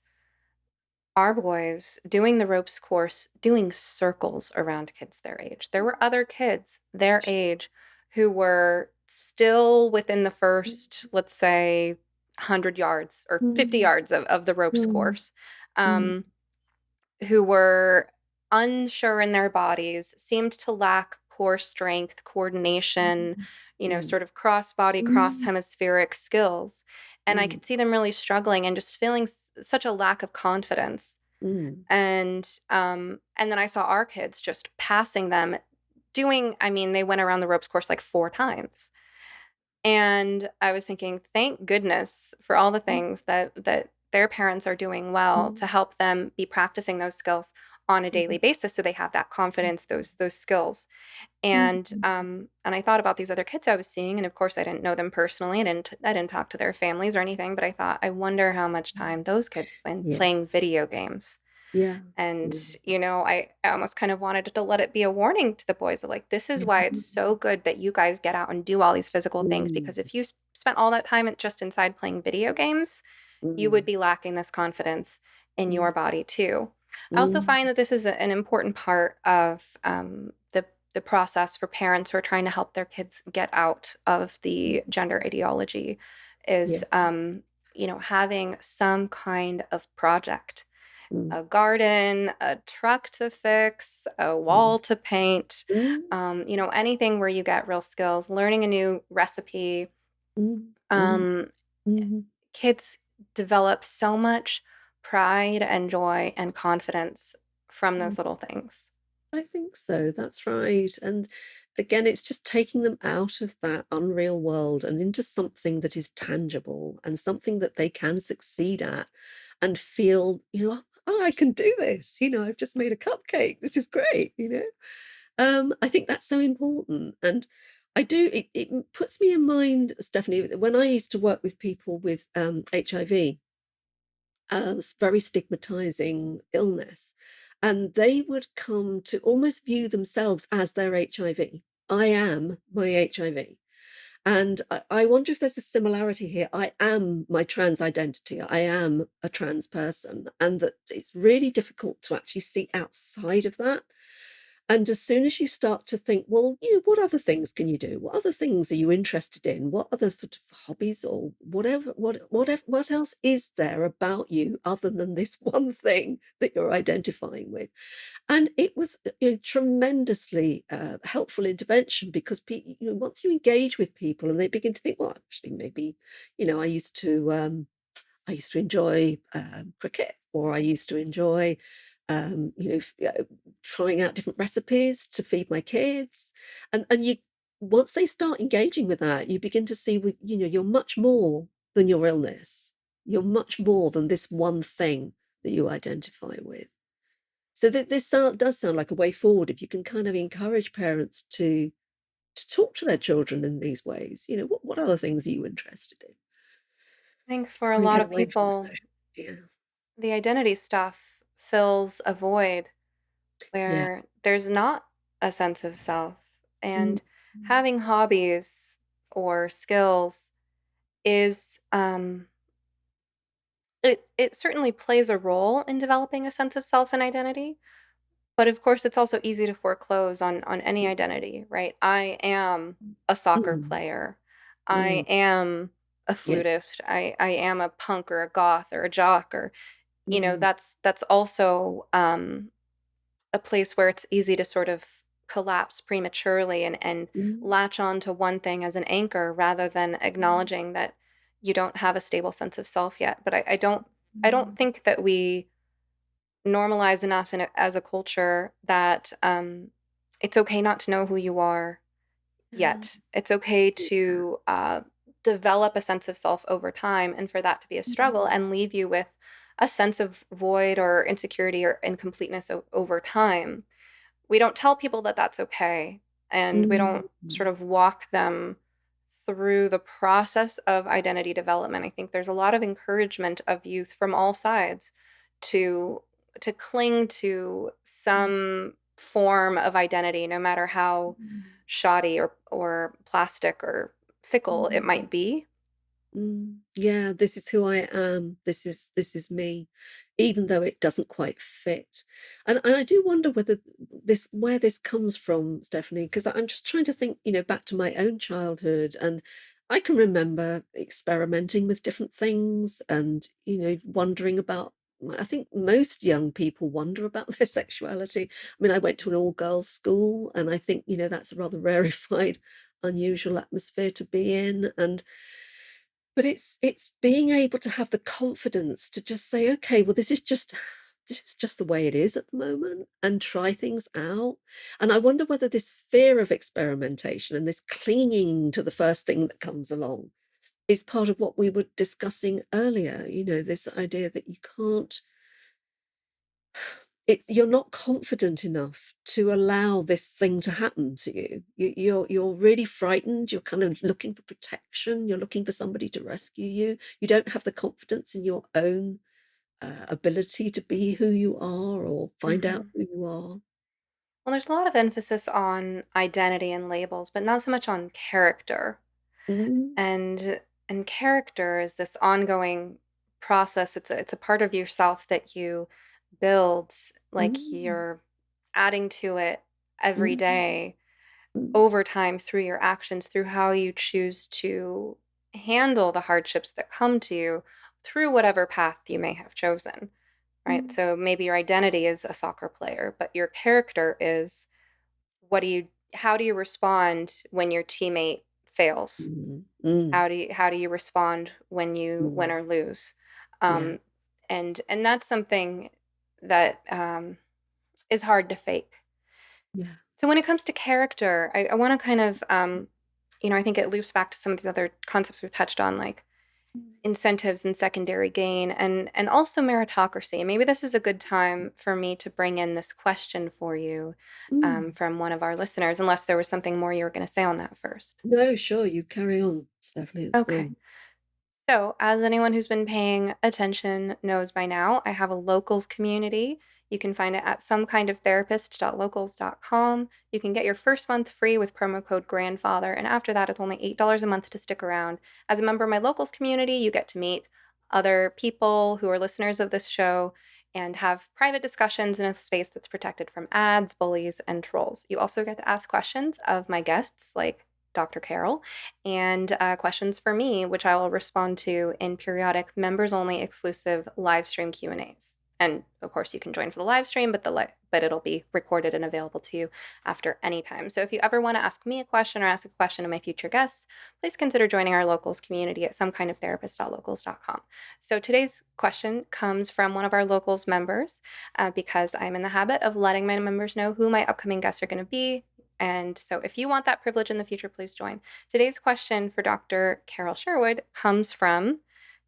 our boys doing the ropes course, doing circles around kids their age. There were other kids their age who were still within the first, let's say, 100 yards or 50 mm, yards of the ropes mm, course, mm, um, who were unsure in their bodies, seemed to lack core strength, coordination, mm, sort of cross body, cross mm, hemispheric skills. And I mm, could see them really struggling and just feeling such a lack of confidence. mm, And then I saw our kids just passing them, I mean, they went around the ropes course like 4 times. And I was thinking, thank goodness for all the mm, things that their parents are doing well to mm, help them be practicing those skills on a daily mm, basis so they have that confidence, those skills. mm, And I thought about these other kids I was seeing, and of course I didn't know them personally. I didn't talk to their families or anything, but I thought, I wonder how much time those kids spend yeah, playing video games. yeah, And, yeah, I almost kind of wanted to let it be a warning to the boys of like, this is why it's so good that you guys get out and do all these physical things. mm, Because if you spent all that time just inside playing video games, you would mm, be lacking this confidence in mm, your body too. I also mm, find that this is an important part of the process for parents who are trying to help their kids get out of mm, the gender ideology is, yeah, having some kind of project, mm, a garden, a truck to fix, a mm, wall to paint, mm, anything where you get real skills, learning a new recipe. mm, mm, Um, mhm. Kids develop so much pride and joy and confidence from Mm. those little things. I think so. That's right. And again, it's just taking them out of that unreal world and into something that is tangible and something that they can succeed at and feel, oh, I can do this. I've just made a cupcake. This is great. I think that's so important. And it puts me in mind, Stephanie, when I used to work with people with HIV, very stigmatizing illness. And they would come to almost view themselves as their HIV. I am my HIV. And I wonder if there's a similarity here. I am my trans identity. I am a trans person. And that it's really difficult to actually see outside of that. And as soon as you start to think, well, what other things can you do? What other things are you interested in? What other sort of hobbies or whatever, what else is there about you other than this one thing that you're identifying with? And it was a tremendously helpful intervention, because once you engage with people and they begin to think, well, actually, maybe, I used to enjoy cricket, or I used to enjoy, trying out different recipes to feed my kids. And you, once they start engaging with that, you begin to see, you're much more than your illness. You're much more than this one thing that you identify with. So this does sound like a way forward, if you can kind of encourage parents to talk to their children in these ways. What other things are you interested in? I think for a Can we lot get of away from the people, social media? the identity stuff fills a void Yeah. where there's not a sense of self. Mm, And having hobbies or skills is it certainly plays a role in developing a sense of self and identity. But of course, it's also easy to foreclose on any identity, right? I am a soccer mm, player. mm, I am a yeah. flutist. I am a punk or a goth or a jock, or Mm, that's also a place where it's easy to sort of collapse prematurely and mm, latch on to one thing as an anchor rather than acknowledging that you don't have a stable sense of self yet. But I don't think that we normalize enough as a culture that it's okay not to know who you are yeah, yet. It's okay yeah. to develop a sense of self over time, and for that to be a struggle Mm, and leave you with a sense of void or insecurity or incompleteness over time. We don't tell people that that's okay, and we mm, don't sort of walk them through the process of identity development. I think there's a lot of encouragement of youth from all sides to to cling to some form of identity, no matter how shoddy or plastic or fickle it mm, might be. yeah, this is who I am. This is me, even though it doesn't quite fit. And I do wonder where this comes from, Stephanie, because I'm just trying to think, back to my own childhood, and I can remember experimenting with different things and, wondering about. I think most young people wonder about their sexuality. I mean, I went to an all-girls school, and I think, that's a rather rarefied, unusual atmosphere to be in. But it's being able to have the confidence to just say, okay, well, this is just the way it is at the moment, and try things out. And I wonder whether this fear of experimentation and this clinging to the first thing that comes along is part of what we were discussing earlier. This idea that you can't, you're not confident enough to allow this thing to happen to you. You're really frightened. You're kind of looking for protection. You're looking for somebody to rescue you. You don't have the confidence in your own ability to be who you are or find out Mhm. who you are. Well, there's a lot of emphasis on identity and labels, but not so much on character. Mm, And character is this ongoing process. It's a part of yourself that you build, like mm, you're adding to it every mm, day mm, over time through your actions, through how you choose to handle the hardships that come to you through whatever path you may have chosen, right? mm, So maybe your identity is a soccer player, but your character is, how do you respond when your teammate fails? mm, mm, How do you respond when you win mm. or lose? Yeah, Um, and that's something that is hard to fake. yeah. So when it comes to character, I want to kind of, I think it loops back to some of the other concepts we've touched on, like incentives and secondary gain, and also meritocracy. Maybe this is a good time for me to bring in this question for you Mm. from one of our listeners, unless there was something more you were going to say on that first. No, sure, you carry on, Stephanie, it's Okay. fine. So, as anyone who's been paying attention knows by now, I have a locals community. You can find it at somekindoftherapist.locals.com. You can get your first month free with promo code grandfather, and after that, it's only $8 a month to stick around. As a member of my locals community, you get to meet other people who are listeners of this show and have private discussions in a space that's protected from ads, bullies, and trolls. You also get to ask questions of my guests, like Dr. Carole, and questions for me, which I will respond to in periodic members-only exclusive live stream Q&As. And of course, you can join for the live stream, but it'll be recorded and available to you after any time. So if you ever want to ask me a question or ask a question of my future guests, please consider joining our locals community at somekindoftherapist.locals.com. So today's question comes from one of our locals members because I'm in the habit of letting my members know who my upcoming guests are going to be. And so if you want that privilege in the future, please join. Today's question for Dr. Carole Sherwood comes from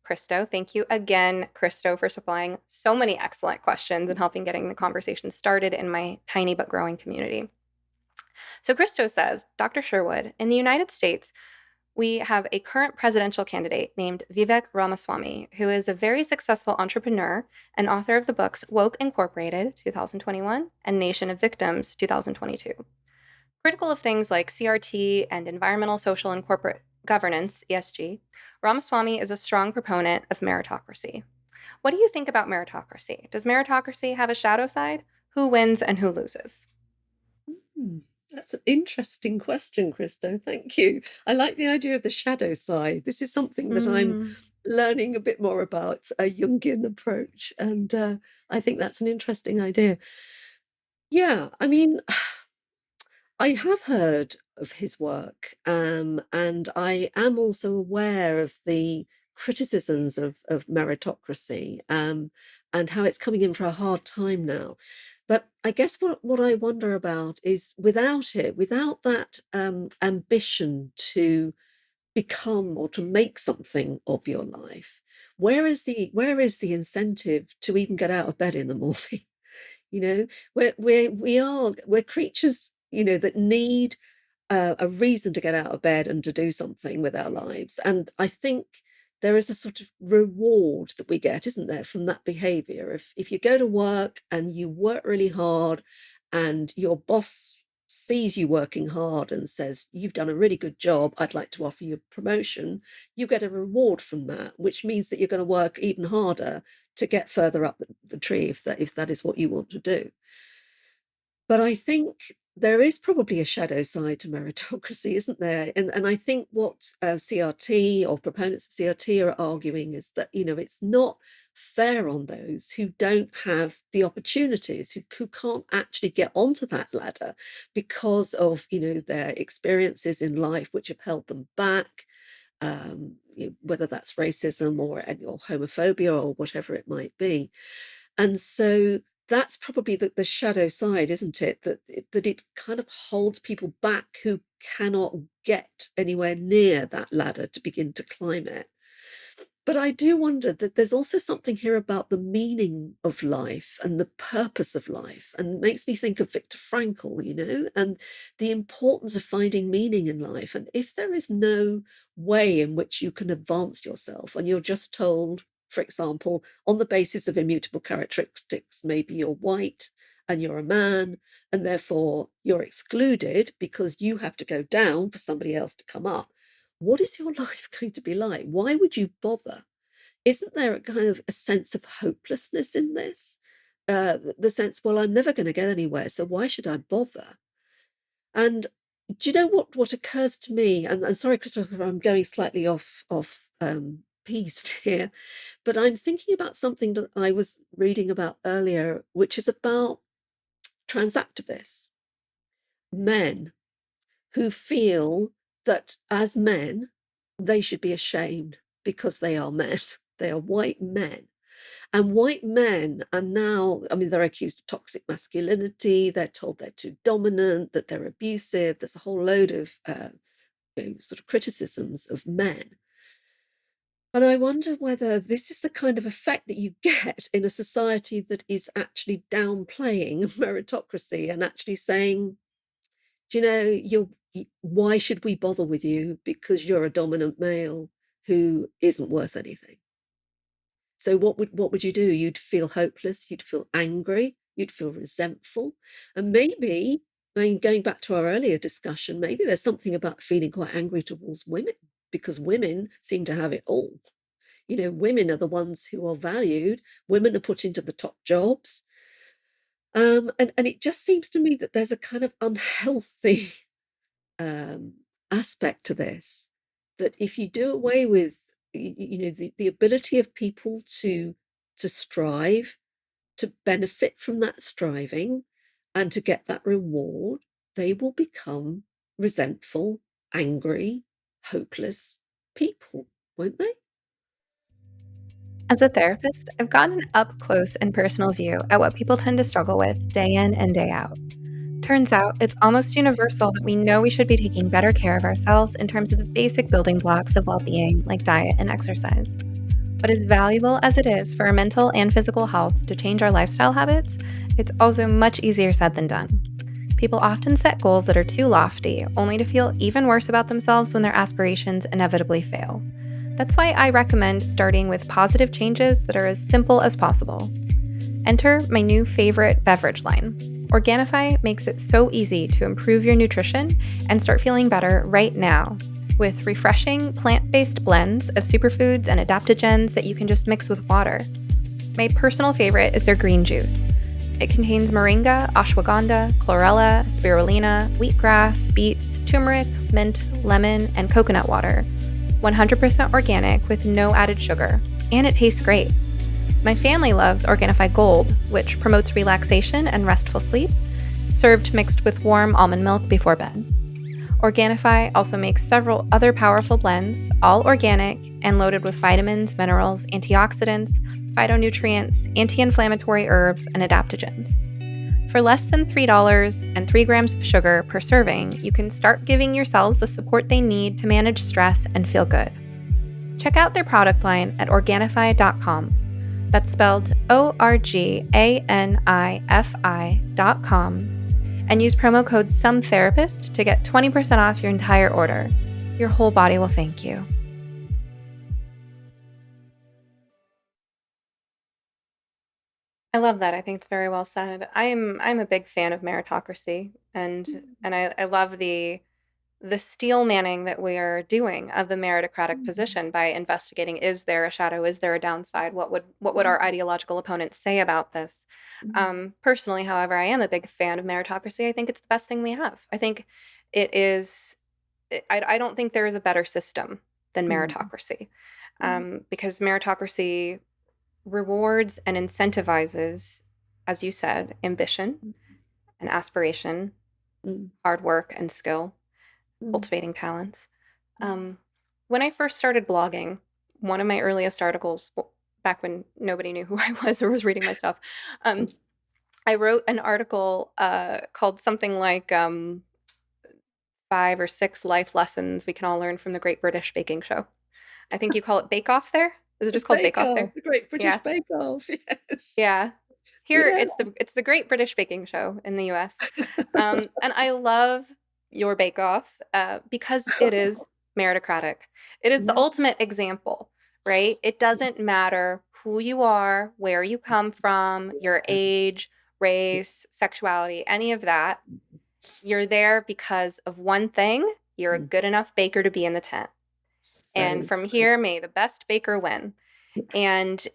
Christo. Thank you again, Christo, for supplying so many excellent questions and helping getting the conversation started in my tiny but growing community. So Christo says, Dr. Sherwood, in the United States, we have a current presidential candidate named Vivek Ramaswamy, who is a very successful entrepreneur and author of the books Woke Incorporated, 2021, and Nation of Victims, 2022. Critical of things like CRT and environmental, social, and corporate governance, ESG, Ramaswamy is a strong proponent of meritocracy. What do you think about meritocracy? Does meritocracy have a shadow side? Who wins and who loses? That's an interesting question, Christo. Thank you. I like the idea of the shadow side. This is something that I'm learning a bit more about, a Jungian approach. And I think that's an interesting idea. Yeah, I mean, I have heard of his work, and I am also aware of the criticisms of meritocracy, and how it's coming in for a hard time now. But I guess what I wonder about is without it, without that ambition to become or to make something of your life, where is the incentive to even get out of bed in the morning? You know, we're creatures, that need a reason to get out of bed and to do something with our lives. And I think there is a sort of reward that we get, isn't there, from that behavior. If you go to work and you work really hard and your boss sees you working hard and says, you've done a really good job, I'd like to offer you a promotion, you get a reward from that, which means that you're going to work even harder to get further up the tree if that is what you want to do. But I think there is probably a shadow side to meritocracy, isn't there? And I think what CRT or proponents of CRT are arguing is that, it's not fair on those who don't have the opportunities, who can't actually get onto that ladder because of, their experiences in life which have held them back, whether that's racism or homophobia or whatever it might be. And so that's probably the shadow side, isn't it? That it kind of holds people back who cannot get anywhere near that ladder to begin to climb it. But I do wonder that there's also something here about the meaning of life and the purpose of life, and it makes me think of Viktor Frankl, and the importance of finding meaning in life. And if there is no way in which you can advance yourself, and you're just told, for example, on the basis of immutable characteristics, maybe you're white and you're a man, and therefore you're excluded because you have to go down for somebody else to come up. What is your life going to be like? Why would you bother? Isn't there a kind of a sense of hopelessness in this? The sense, well, I'm never going to get anywhere, so why should I bother? And do you know what occurs to me? And sorry, Christopher, I'm going slightly off piste here, but I'm thinking about something that I was reading about earlier, which is about transactivists, men who feel that as men, they should be ashamed because they are men. They are white men. And white men are now, I mean, they're accused of toxic masculinity. They're told they're too dominant, that they're abusive. There's a whole load of sort of criticisms of men. And I wonder whether this is the kind of effect that you get in a society that is actually downplaying meritocracy and actually saying, do you know, why should we bother with you because you're a dominant male who isn't worth anything? So what would you do? You'd feel hopeless, you'd feel angry, you'd feel resentful. And maybe, I mean, going back to our earlier discussion, maybe there's something about feeling quite angry towards women because women seem to have it all. You know, women are the ones who are valued, women are put into the top jobs. And it just seems to me that there's a kind of unhealthy aspect to this, that if you do away with the ability of people to strive, to benefit from that striving and to get that reward, they will become resentful, angry, hopeless people, won't they? As a therapist, I've gotten an up close and personal view at what people tend to struggle with day in and day out. Turns out it's almost universal that we know we should be taking better care of ourselves in terms of the basic building blocks of well being, like diet and exercise. But as valuable as it is for our mental and physical health to change our lifestyle habits, it's also much easier said than done. People often set goals that are too lofty, only to feel even worse about themselves when their aspirations inevitably fail. That's why I recommend starting with positive changes that are as simple as possible. Enter my new favorite beverage line. Organifi makes it so easy to improve your nutrition and start feeling better right now, with refreshing plant-based blends of superfoods and adaptogens that you can just mix with water. My personal favorite is their green juice. It contains moringa, ashwagandha, chlorella, spirulina, wheatgrass, beets, turmeric, mint, lemon, and coconut water. 100% organic with no added sugar, and it tastes great. My family loves Organifi Gold, which promotes relaxation and restful sleep, served mixed with warm almond milk before bed. Organifi also makes several other powerful blends, all organic and loaded with vitamins, minerals, antioxidants, phytonutrients, anti-inflammatory herbs, and adaptogens. For less than $3 and 3 grams of sugar per serving, you can start giving your cells the support they need to manage stress and feel good. Check out their product line at Organifi.com. That's spelled ORGANIFI.com. And use promo code SOMETherapist to get 20% off your entire order. Your whole body will thank you. I love that. I think it's very well said. I'm a big fan of meritocracy, and I love the steel manning that we are doing of the meritocratic position by investigating, is there a shadow, is there a downside, what would our ideological opponents say about this. Personally, however, I am a big fan of meritocracy. I think it's the best thing we have. I think it is. I don't think there is a better system than meritocracy, because meritocracy rewards and incentivizes, as you said, ambition and aspiration, hard work and skill, cultivating talents. When I first started blogging, one of my earliest articles, back when nobody knew who I was or was reading my stuff, I wrote an article called something like 5 or 6 life lessons we can all learn from the Great British Baking Show. I think you call it Bake Off there? Is it just called Bake Off there? The Great British Bake Off, yes. Yeah. Here it's the Great British Baking Show in the US. And I love your Bake Off because it is meritocratic. It is the ultimate example, right? It doesn't matter who you are, where you come from, your age, race, sexuality, any of that. You're there because of one thing. You're a good enough baker to be in the tent. And from here, may the best baker win. And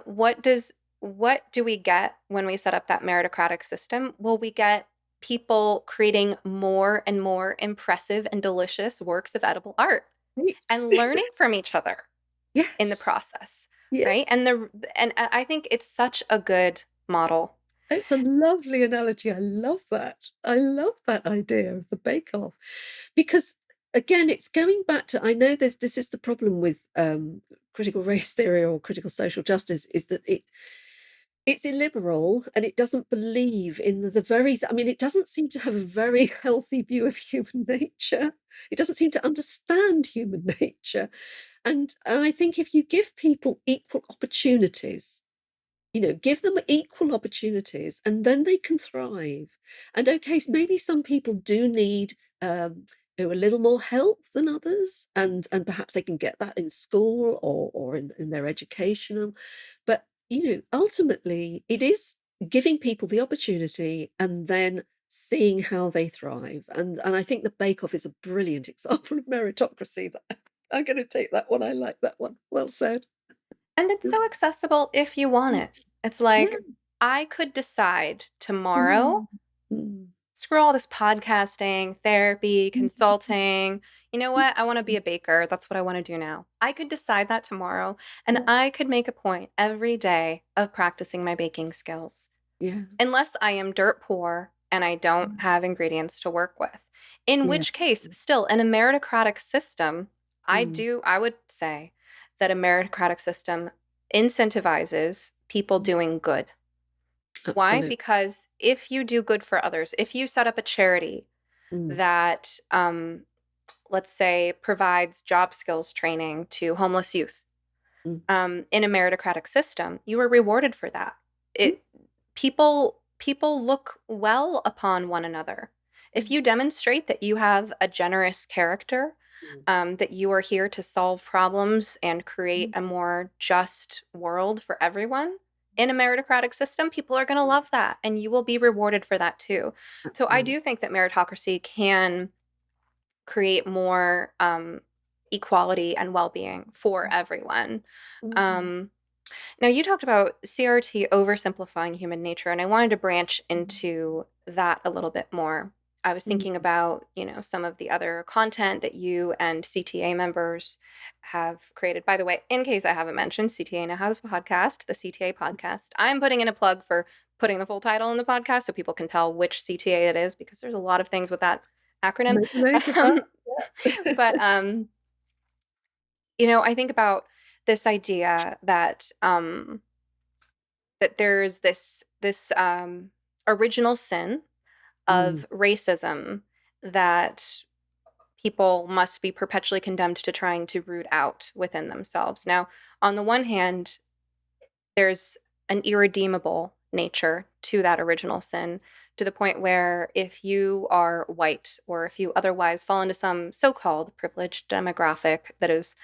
what do we get when we set up that meritocratic system? Well, we get people creating more and more impressive and delicious works of edible art and learning from each other in the process, right? And I think it's such a good model. It's a lovely analogy. I love that. I love that idea of the bake-off, because again, it's going back to, I know this is the problem with critical race theory or critical social justice, is that it's illiberal and it doesn't believe in the very, I mean, it doesn't seem to have a very healthy view of human nature. It doesn't seem to understand human nature. And I think if you give people equal opportunities, give them equal opportunities and then they can thrive. And okay, maybe some people do need a little more help than others, and perhaps they can get that in school or in their educational. But ultimately it is giving people the opportunity and then seeing how they thrive. And I think the Bake Off is a brilliant example of meritocracy. I'm going to take that one. I like that one. Well said. And it's so accessible if you want it. It's like, Yeah. I could decide tomorrow, Mm. screw all this podcasting, therapy, consulting. You know what? I want to be a baker. That's what I want to do now. I could decide that tomorrow, and I could make a point every day of practicing my baking skills. Yeah. Unless I am dirt poor and I don't have ingredients to work with. In Yeah. which case, still, in a meritocratic system, I would say that a meritocratic system incentivizes people doing good. Why? Absolutely. Because if you do good for others, if you set up a charity that, let's say, provides job skills training to homeless youth, in a meritocratic system, you are rewarded for that. People look well upon one another. If you demonstrate that you have a generous character, that you are here to solve problems and create a more just world for everyone in a meritocratic system, people are going to love that, and you will be rewarded for that too. So I do think that meritocracy can create more equality and well-being for everyone. Now, you talked about CRT oversimplifying human nature, and I wanted to branch into that a little bit more. I was thinking about, some of the other content that you and CTA members have created. By the way, in case I haven't mentioned, CTA now has a podcast, the CTA podcast. I'm putting in a plug for putting the full title in the podcast so people can tell which CTA it is, because there's a lot of things with that acronym. Make a note of that. But I think about this idea that that there's this original sin of racism that people must be perpetually condemned to trying to root out within themselves. Now, on the one hand, there's an irredeemable nature to that original sin, to the point where if you are white or if you otherwise fall into some so-called privileged demographic that is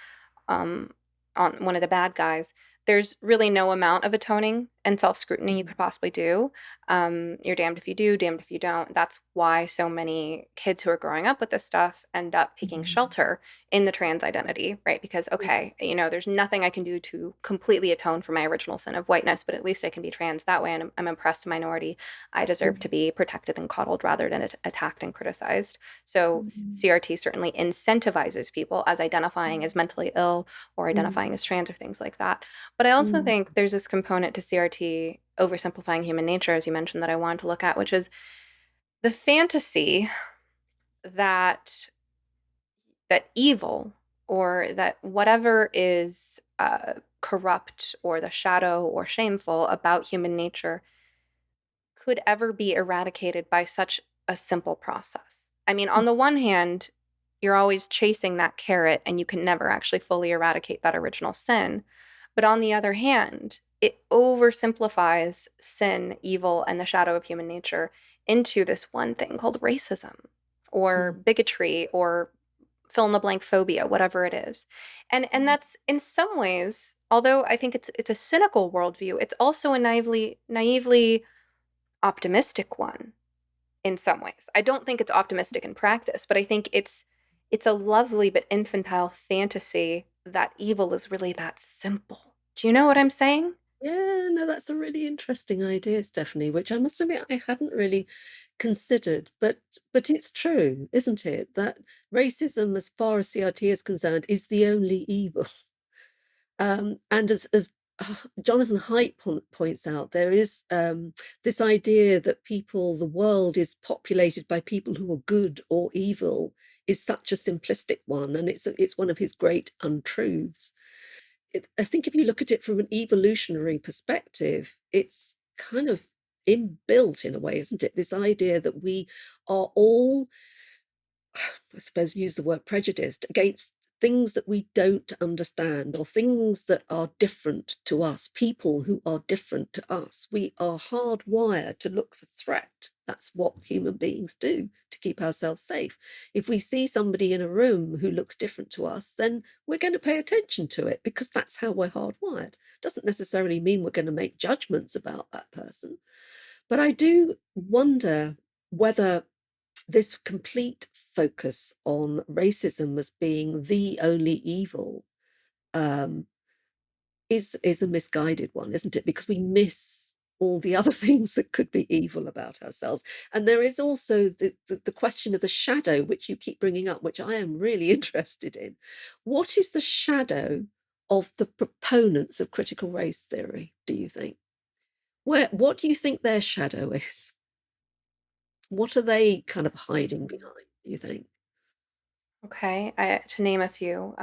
on one of the bad guys, there's really no amount of atoning and self-scrutiny you could possibly do. You're damned if you do, damned if you don't. That's why so many kids who are growing up with this stuff end up taking shelter in the trans identity, right? Because, okay, there's nothing I can do to completely atone for my original sin of whiteness, but at least I can be trans that way, and I'm oppressed minority. I deserve to be protected and coddled rather than attacked and criticized. So CRT certainly incentivizes people as identifying as mentally ill or identifying as trans or things like that. But I also think there's this component to CRT oversimplifying human nature, as you mentioned, that I wanted to look at, which is the fantasy that evil, or that whatever is corrupt or the shadow or shameful about human nature could ever be eradicated by such a simple process. I mean, on the one hand, you're always chasing that carrot and you can never actually fully eradicate that original sin. But on the other hand, it oversimplifies sin, evil, and the shadow of human nature into this one thing called racism or bigotry or fill in the blank phobia, whatever it is. And that's, in some ways, although I think it's a cynical worldview, it's also a naively optimistic one in some ways. I don't think it's optimistic in practice, but I think it's a lovely but infantile fantasy that evil is really that simple. Do you know what I'm saying? Yeah, no, that's a really interesting idea, Stephanie, which I must admit I hadn't really considered, but it's true, isn't it? That racism, as far as CRT is concerned, is the only evil. And as Jonathan Haidt points out there is this idea that the world is populated by people who are good or evil is such a simplistic one, and it's one of his great untruths. I think if you look at it from an evolutionary perspective, it's kind of inbuilt in a way, isn't it? This idea that we are all, I suppose, use the word prejudiced against things that we don't understand or things that are different to us, people who are different to us. We are hardwired to look for threat. That's what human beings do to keep ourselves safe. If we see somebody in a room who looks different to us, then we're going to pay attention to it because that's how we're hardwired. Doesn't necessarily mean we're going to make judgments about that person. But I do wonder whether this complete focus on racism as being the only evil is a misguided one, isn't it? Because we miss all the other things that could be evil about ourselves. And there is also the question of the shadow, which you keep bringing up, which I am really interested in. What is the shadow of the proponents of critical race theory, do you think? What do you think their shadow is? What are they kind of hiding behind, do you think? Okay, to name a few,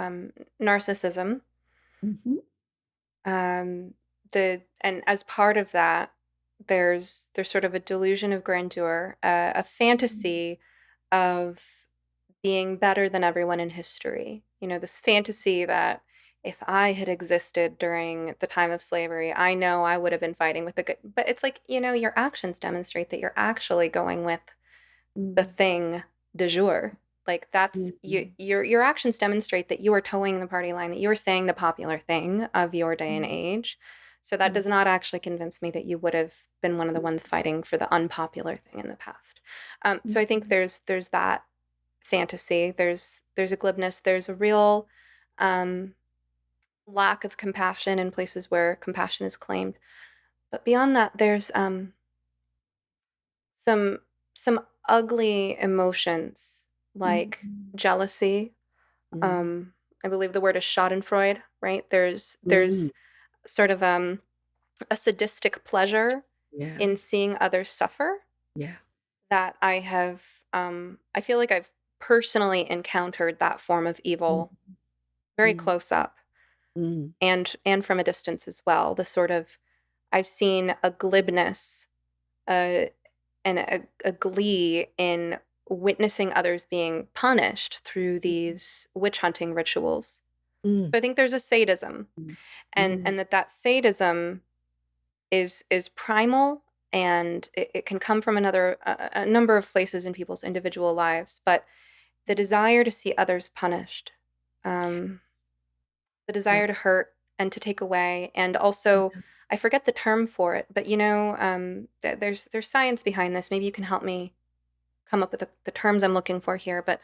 narcissism. Mm-hmm. And as part of that, there's sort of a delusion of grandeur, a fantasy of being better than everyone in history. This fantasy that if I had existed during the time of slavery, I know I would have been fighting with the good. But it's like, your actions demonstrate that you're actually going with the thing du jour. Like that's you, your actions demonstrate that you are towing the party line, that you are saying the popular thing of your day and age. So that does not actually convince me that you would have been one of the ones fighting for the unpopular thing in the past. So I think there's that fantasy. There's a glibness. There's a real lack of compassion in places where compassion is claimed. But beyond that, there's some ugly emotions like jealousy. I believe the word is Schadenfreude, right? There's sort of a sadistic pleasure Yeah, in seeing others suffer yeah. that I feel like I've personally encountered that form of evil very Mm, close up mm, and from a distance as well. The sort of I've seen a glibness, uh, and a glee in witnessing others being punished through these witch hunting rituals. mm, So I think there's a sadism, mm, and mm, that sadism is primal, and it can come from a number of places in people's individual lives. But the desire to see others punished, um, the yeah, desire to hurt and to take away, and also yeah. I forget the term for it, but there's science behind this. Maybe you can help me come up with the terms I'm looking for here. But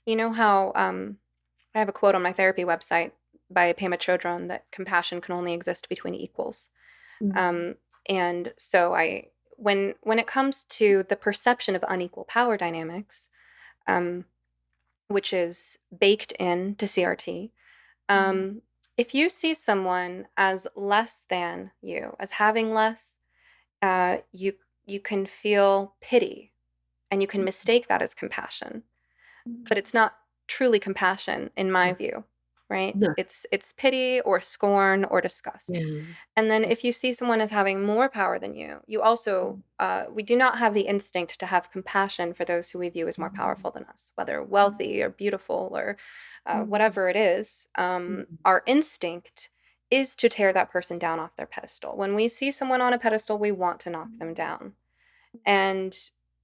you know how I have a quote on my therapy website by Pema Chodron that compassion can only exist between equals. Mm, Um, and so when it comes to the perception of unequal power dynamics, um, which is baked in to CRT, mm, um, if you see someone as less than you, as having less, you can feel pity, and you can mistake that as compassion, but it's not truly compassion in my no, view, right? no, It's pity or scorn or disgust. yeah. And then Yeah. if you see someone as having more power than you, you also we do not have the instinct to have compassion for those who we view as more Mm, powerful than us, whether wealthy or beautiful or mm, whatever it is. mm, Our instinct is to tear that person down off their pedestal. When we see someone on a pedestal, we want to knock them down. And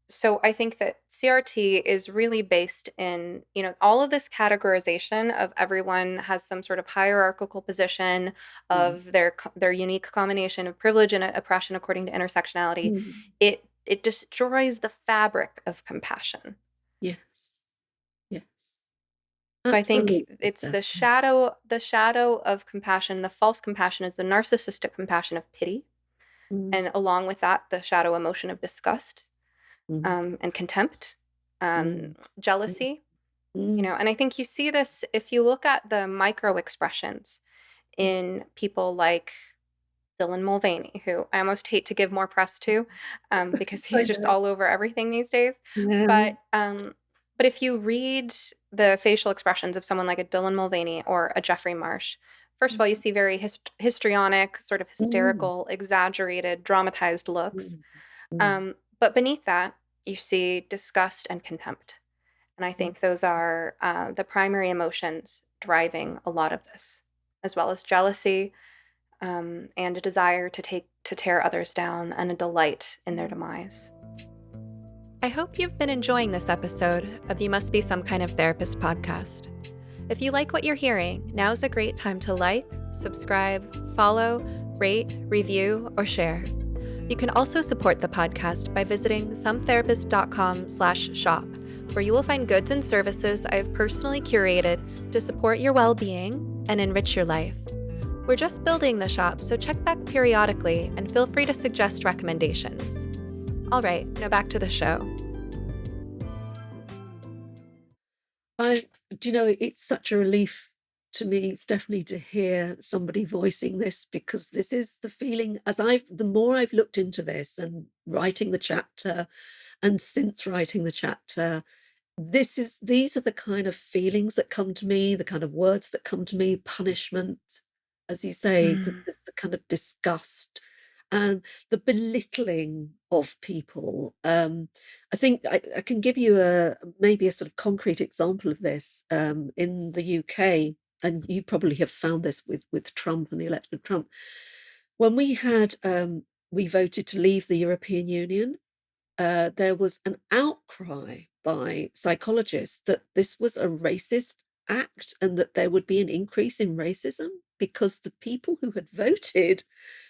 so I think that CRT is really based in, all of this categorization of everyone has some sort of hierarchical position mm, of their unique combination of privilege and oppression according to intersectionality. mm. It destroys the fabric of compassion. Yes, yes. So I think Absolutely, it's Steph. the shadow of compassion, the false compassion is the narcissistic compassion of pity. Mm, And along with that, the shadow emotion of disgust, mm, and contempt, mm, mm, jealousy, mm, and I think you see this if you look at the micro expressions in people like Dylan Mulvaney, who I almost hate to give more press to, because I he's just know. all over everything these days. Yeah. But if you read the facial expressions of someone like a Dylan Mulvaney or a Jeffrey Marsh, first of all, you see very histrionic, sort of Mm, hysterical, exaggerated, dramatized looks. mm, mm, But beneath that, you see disgust and contempt. And I mm. think those are the primary emotions driving a lot of this, as well as jealousy, and a desire to tear others down, and a delight in their demise. I hope you've been enjoying this episode of You Must Be Some Kind of Therapist podcast. If you like what you're hearing, now's a great time to like, subscribe, follow, rate, review, or share. You can also support the podcast by visiting sometherapist.com/shop, where you will find goods and services I have personally curated to support your well-being and enrich your life. We're just building the shop, so check back periodically and feel free to suggest recommendations. All right, now back to the show. Do you know, it's such a relief to me, Stephanie, to hear somebody voicing this, because this is the feeling the more I've looked into this and writing the chapter, and since writing the chapter, these are the kind of feelings that come to me, the kind of words that come to me: punishment, as you say, the kind of disgust and the belittling of people. I think I can give you maybe a sort of concrete example of this in the UK, and you probably have found this with Trump and the election of Trump. When we voted to leave the European Union, there was an outcry by psychologists that this was a racist act and that there would be an increase in racism, because the people who had voted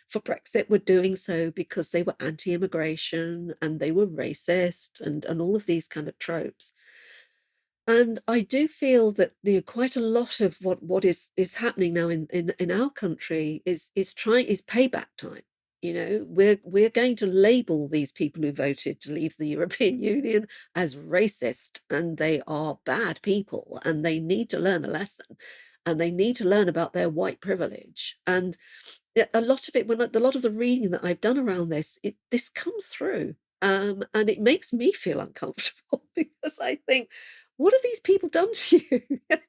for Brexit were doing so because they were anti-immigration and they were racist and all of these kind of tropes. And I do feel that quite a lot of what is happening now in our country is payback time. You know, we're going to label these people who voted to leave the European Union as racist, and they are bad people, and they need to learn a lesson, and they need to learn about their white privilege. And a lot of the reading that I've done around this comes through, and it makes me feel uncomfortable because I think, what have these people done to you?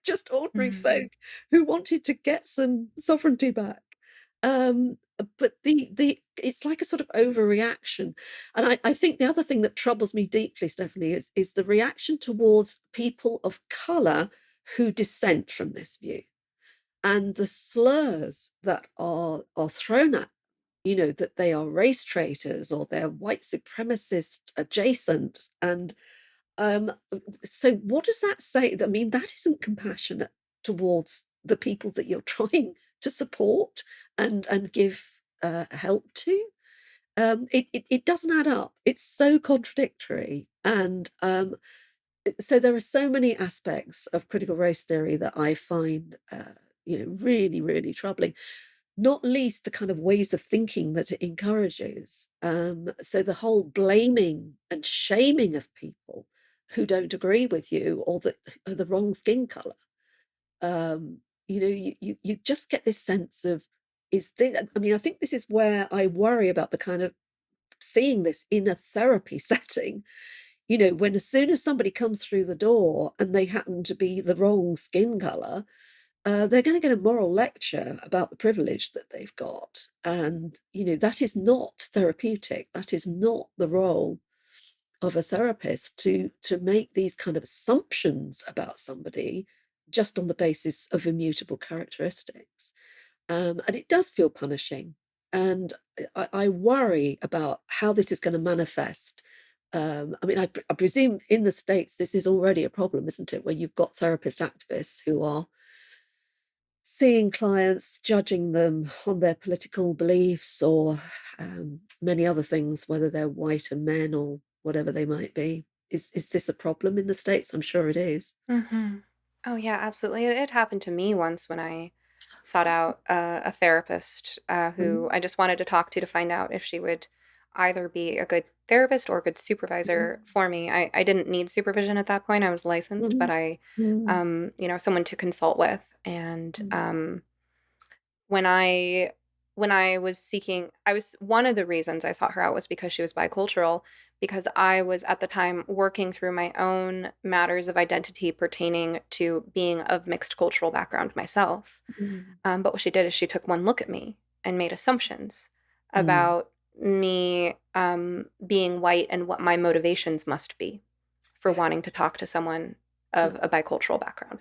Just ordinary folk who wanted to get some sovereignty back. But it's like a sort of overreaction. And I think the other thing that troubles me deeply, Stephanie, is the reaction towards people of colour who dissent from this view, and the slurs that are thrown at, you know, that they are race traitors or they're white supremacist adjacent. And so what does that say? I mean, that isn't compassionate towards the people that you're trying to support and give help to. It doesn't add up. It's so contradictory. And so there are so many aspects of critical race theory that I find really, really troubling, not least the kind of ways of thinking that it encourages. So the whole blaming and shaming of people who don't agree with you or that are the wrong skin color. You just get this sense of, I mean, I think this is where I worry about the kind of seeing this in a therapy setting. You know, when as soon as somebody comes through the door and they happen to be the wrong skin color, they're going to get a moral lecture about the privilege that they've got. And, you know, that is not therapeutic. That is not the role of a therapist, to make these kind of assumptions about somebody just on the basis of immutable characteristics. And it does feel punishing. And I worry about how this is going to manifest. I mean, I presume in the States, this is already a problem, isn't it? Where you've got therapist activists who are seeing clients, judging them on their political beliefs or many other things, whether they're white and men or whatever they might be. Is this a problem in the States? I'm sure it is. Oh, yeah, absolutely. It happened to me once when I sought out a therapist who Mm, I just wanted to talk to find out if she would either be a good therapist or a good supervisor mm, for me. I didn't need supervision at that point. I was licensed, but mm, mm, someone to consult with. And mm, when I when I was seeking, one of the reasons I sought her out was because she was bicultural, because I was at the time working through my own matters of identity pertaining to being of mixed cultural background myself. Mm. But what she did is she took one look at me and made assumptions Mm. about me being white and what my motivations must be for Yeah. wanting to talk to someone of a bicultural background.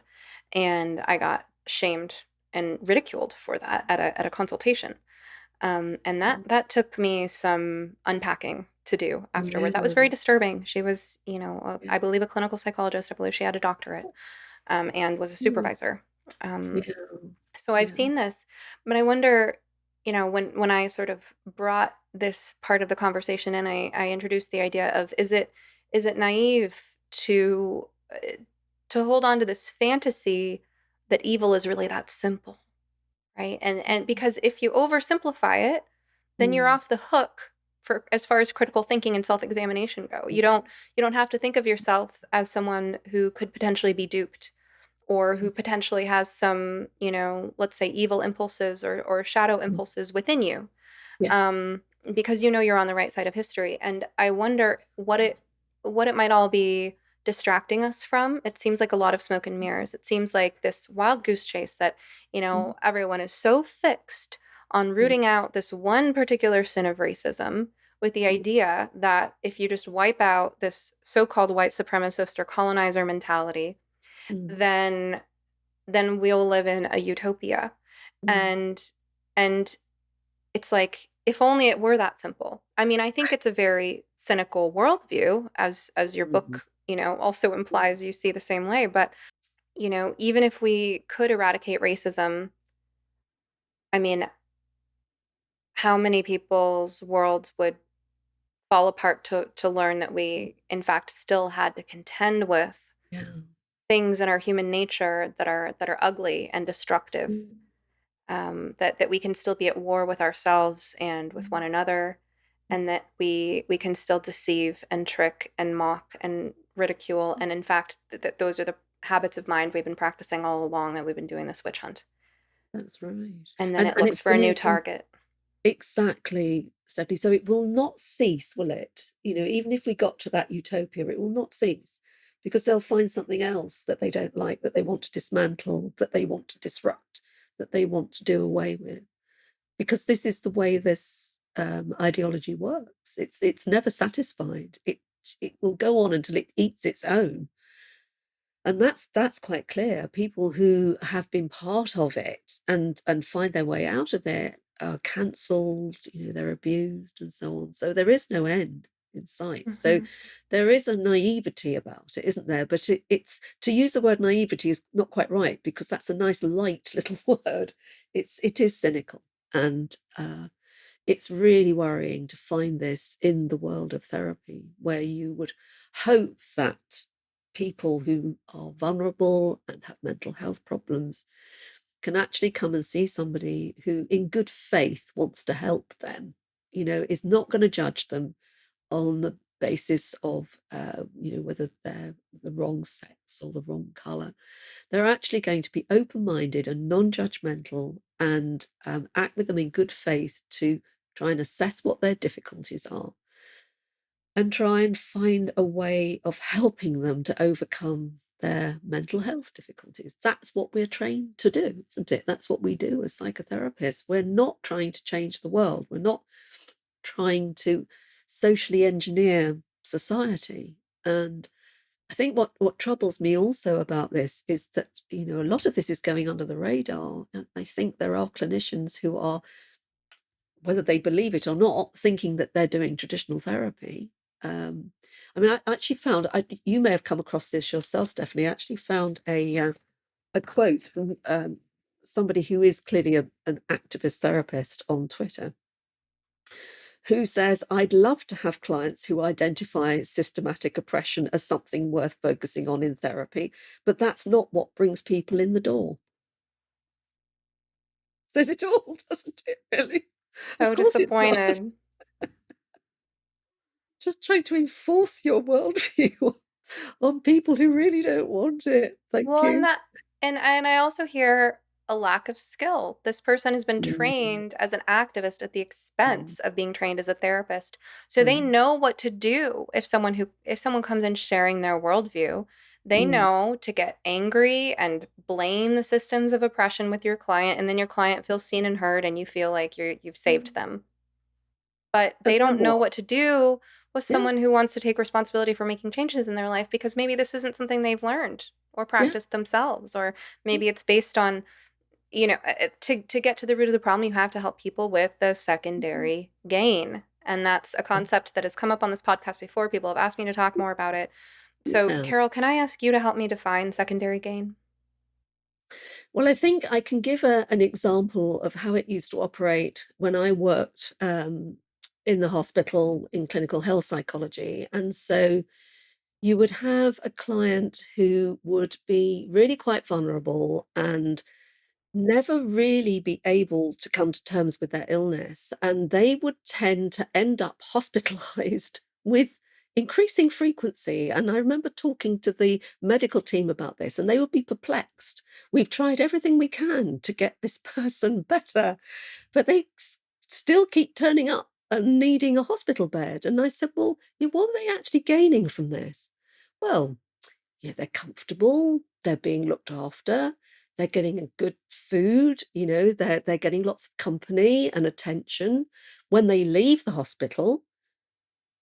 And I got shamed and ridiculed for that at a consultation. And that took me some unpacking to do afterward. That was very Yeah. disturbing. She was, Yeah. I believe a clinical psychologist. I believe she had a doctorate, and was a Mm. supervisor. Um, Yeah. so I've Yeah. seen this, but I wonder, when I sort of brought this part of the conversation in, I introduced the idea of, is it naive to hold on to this fantasy that evil is really that simple, right? And because if you oversimplify it, then you're Mm. off the hook for as far as critical thinking and self-examination go. You don't have to think of yourself as someone who could potentially be duped, or who potentially has some, let's say evil impulses or shadow Mm. impulses within you, Yeah. um, because you're on the right side of history. And I wonder what it might all be distracting us from. It seems like a lot of smoke and mirrors. It seems like this wild goose chase that, Mm. everyone is so fixed on Mm. rooting out this one particular sin of racism, with the Mm. idea that if you just wipe out this so-called white supremacist or colonizer mentality, Mm. then we'll live in a utopia. Mm. And it's like, if only it were that simple. I mean, I think it's a very cynical worldview, as your Mhm. book, also implies you see the same way. But, even if we could eradicate racism, I mean, how many people's worlds would fall apart to learn that we, in fact, still had to contend with Yeah. things in our human nature that are ugly and destructive, Mm. that we can still be at war with ourselves and with one another, and that we can still deceive and trick and mock and ridicule, and in fact that those are the habits of mind we've been practicing all along, that we've been doing this witch hunt, That's right. and then it And looks it's for a new believing target. exactly, Stephanie. So it will not cease, will it? Even if we got to that utopia, it will not cease because they'll find something else that they don't like, that they want to dismantle, that they want to disrupt, that they want to do away with. Because this is the way this ideology works. It's never satisfied. It will go on until it eats its own, and that's quite clear. People who have been part of it and find their way out of it are cancelled. They're abused and so on. So there is no end in sight. So Hmm. there is a naivety about it, isn't there? But it's to use the word naivety is not quite right, because that's a nice light little word. It is cynical, and it's really worrying to find this in the world of therapy, where you would hope that people who are vulnerable and have mental health problems can actually come and see somebody who, in good faith, wants to help them, is not going to judge them on the basis of, whether they're the wrong sex or the wrong colour. They're actually going to be open-minded and non-judgmental, and act with them in good faith to try and assess what their difficulties are and try and find a way of helping them to overcome their mental health difficulties. That's what we're trained to do, isn't it? That's what we do as psychotherapists. We're not trying to change the world. We're not trying to socially engineer society. And I think what troubles me also about this is that, a lot of this is going under the radar. I think there are clinicians who are, whether they believe it or not, thinking that they're doing traditional therapy. I mean, I actually found, you may have come across this yourself, Stephanie. I actually found a quote from somebody who is clearly an activist therapist on Twitter, who says, "I'd love to have clients who identify systematic oppression as something worth focusing on in therapy, but that's not what brings people in the door." Says it all, doesn't it, really? Of So course it does. disappointed. Just trying to enforce your worldview on people who really don't want it. Thank Well, and you. that and I also hear a lack of skill. This person has been Mm, trained as an activist at the mm, expense of being trained as a therapist. So they mm, know what to do if someone comes in sharing their worldview. They mm, know to get angry and blame the systems of oppression with your client, and then your client feels seen and heard, and you feel like you've saved mm. them. But And they then don't know what? what to do with Yeah, someone who wants to take responsibility for making changes in their life, because maybe this isn't something they've learned or yeah, practiced themselves, or yeah. maybe it's based on, to get to the root of the problem, you have to help people with the Mhm. secondary gain. And that's a concept that has come up on this podcast before. People have asked me to talk more about it. So, Yeah. Carole, can I ask you to help me define secondary gain? Well, I think I can give an example of how it used to operate when I worked in the hospital in clinical health psychology. And so you would have a client who would be really quite vulnerable and never really be able to come to terms with their illness. And they would tend to end up hospitalized with increasing frequency. And I remember talking to the medical team about this, and they would be perplexed. We've tried everything we can to get this person better, but they still keep turning up and needing a hospital bed. And I said, well, what are they actually gaining from this? Well, yeah, they're comfortable, they're being looked after, they're getting a good food, they're getting lots of company and attention. When they leave the hospital,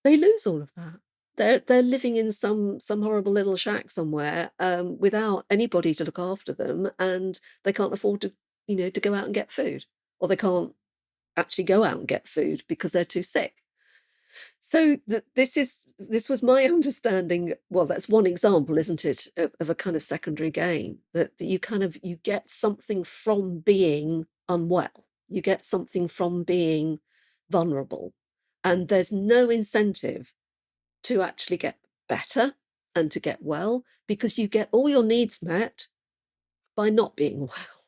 they lose all of that. They're living in some horrible little shack somewhere, without anybody to look after them, and they can't afford to go out and get food, or they can't actually go out and get food because they're too sick. So this was my understanding. Well, that's one example, isn't it, of a kind of secondary gain, that you get something from being unwell. You get something from being vulnerable, and there's no incentive to actually get better and to get well, because you get all your needs met by not being well.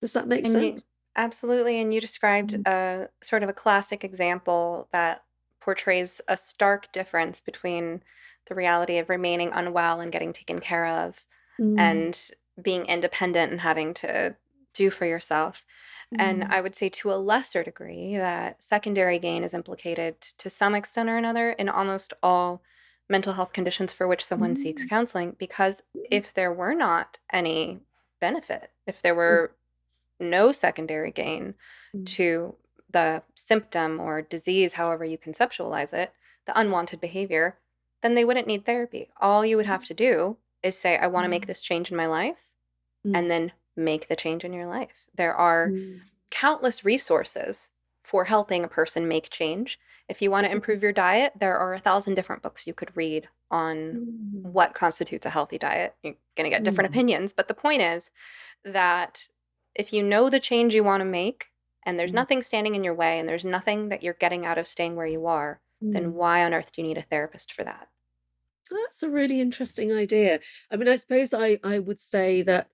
Does that make And you sense? absolutely, and you described Mm, a sort of a classic example that portrays a stark difference between the reality of remaining unwell and getting taken care of, mm, and being independent and having to do for yourself. And mm, I would say to a lesser degree that secondary gain is implicated to some extent or another in almost all mental health conditions for which someone seeks mm, counseling, because mm, if there were not any benefit, if there mm, were no secondary gain mm, to the symptom or disease, however you conceptualize it, the unwanted behavior, then they wouldn't need therapy. All you would have to do is say, I want to make mm, this change in my life, mm, and then make the change in your life. There are mm, countless resources for helping a person make change. If you want to mm, improve your diet, there are 1,000 different books you could read on mm. what constitutes a healthy diet. You're going to get different Mm, opinions, but the point is that if you know the change you want to make, and there's mm, nothing standing in your way, and there's nothing that you're getting out of staying where you are, then mm. why on earth do you need a therapist for that? That's a really interesting idea. I mean, I suppose I would say that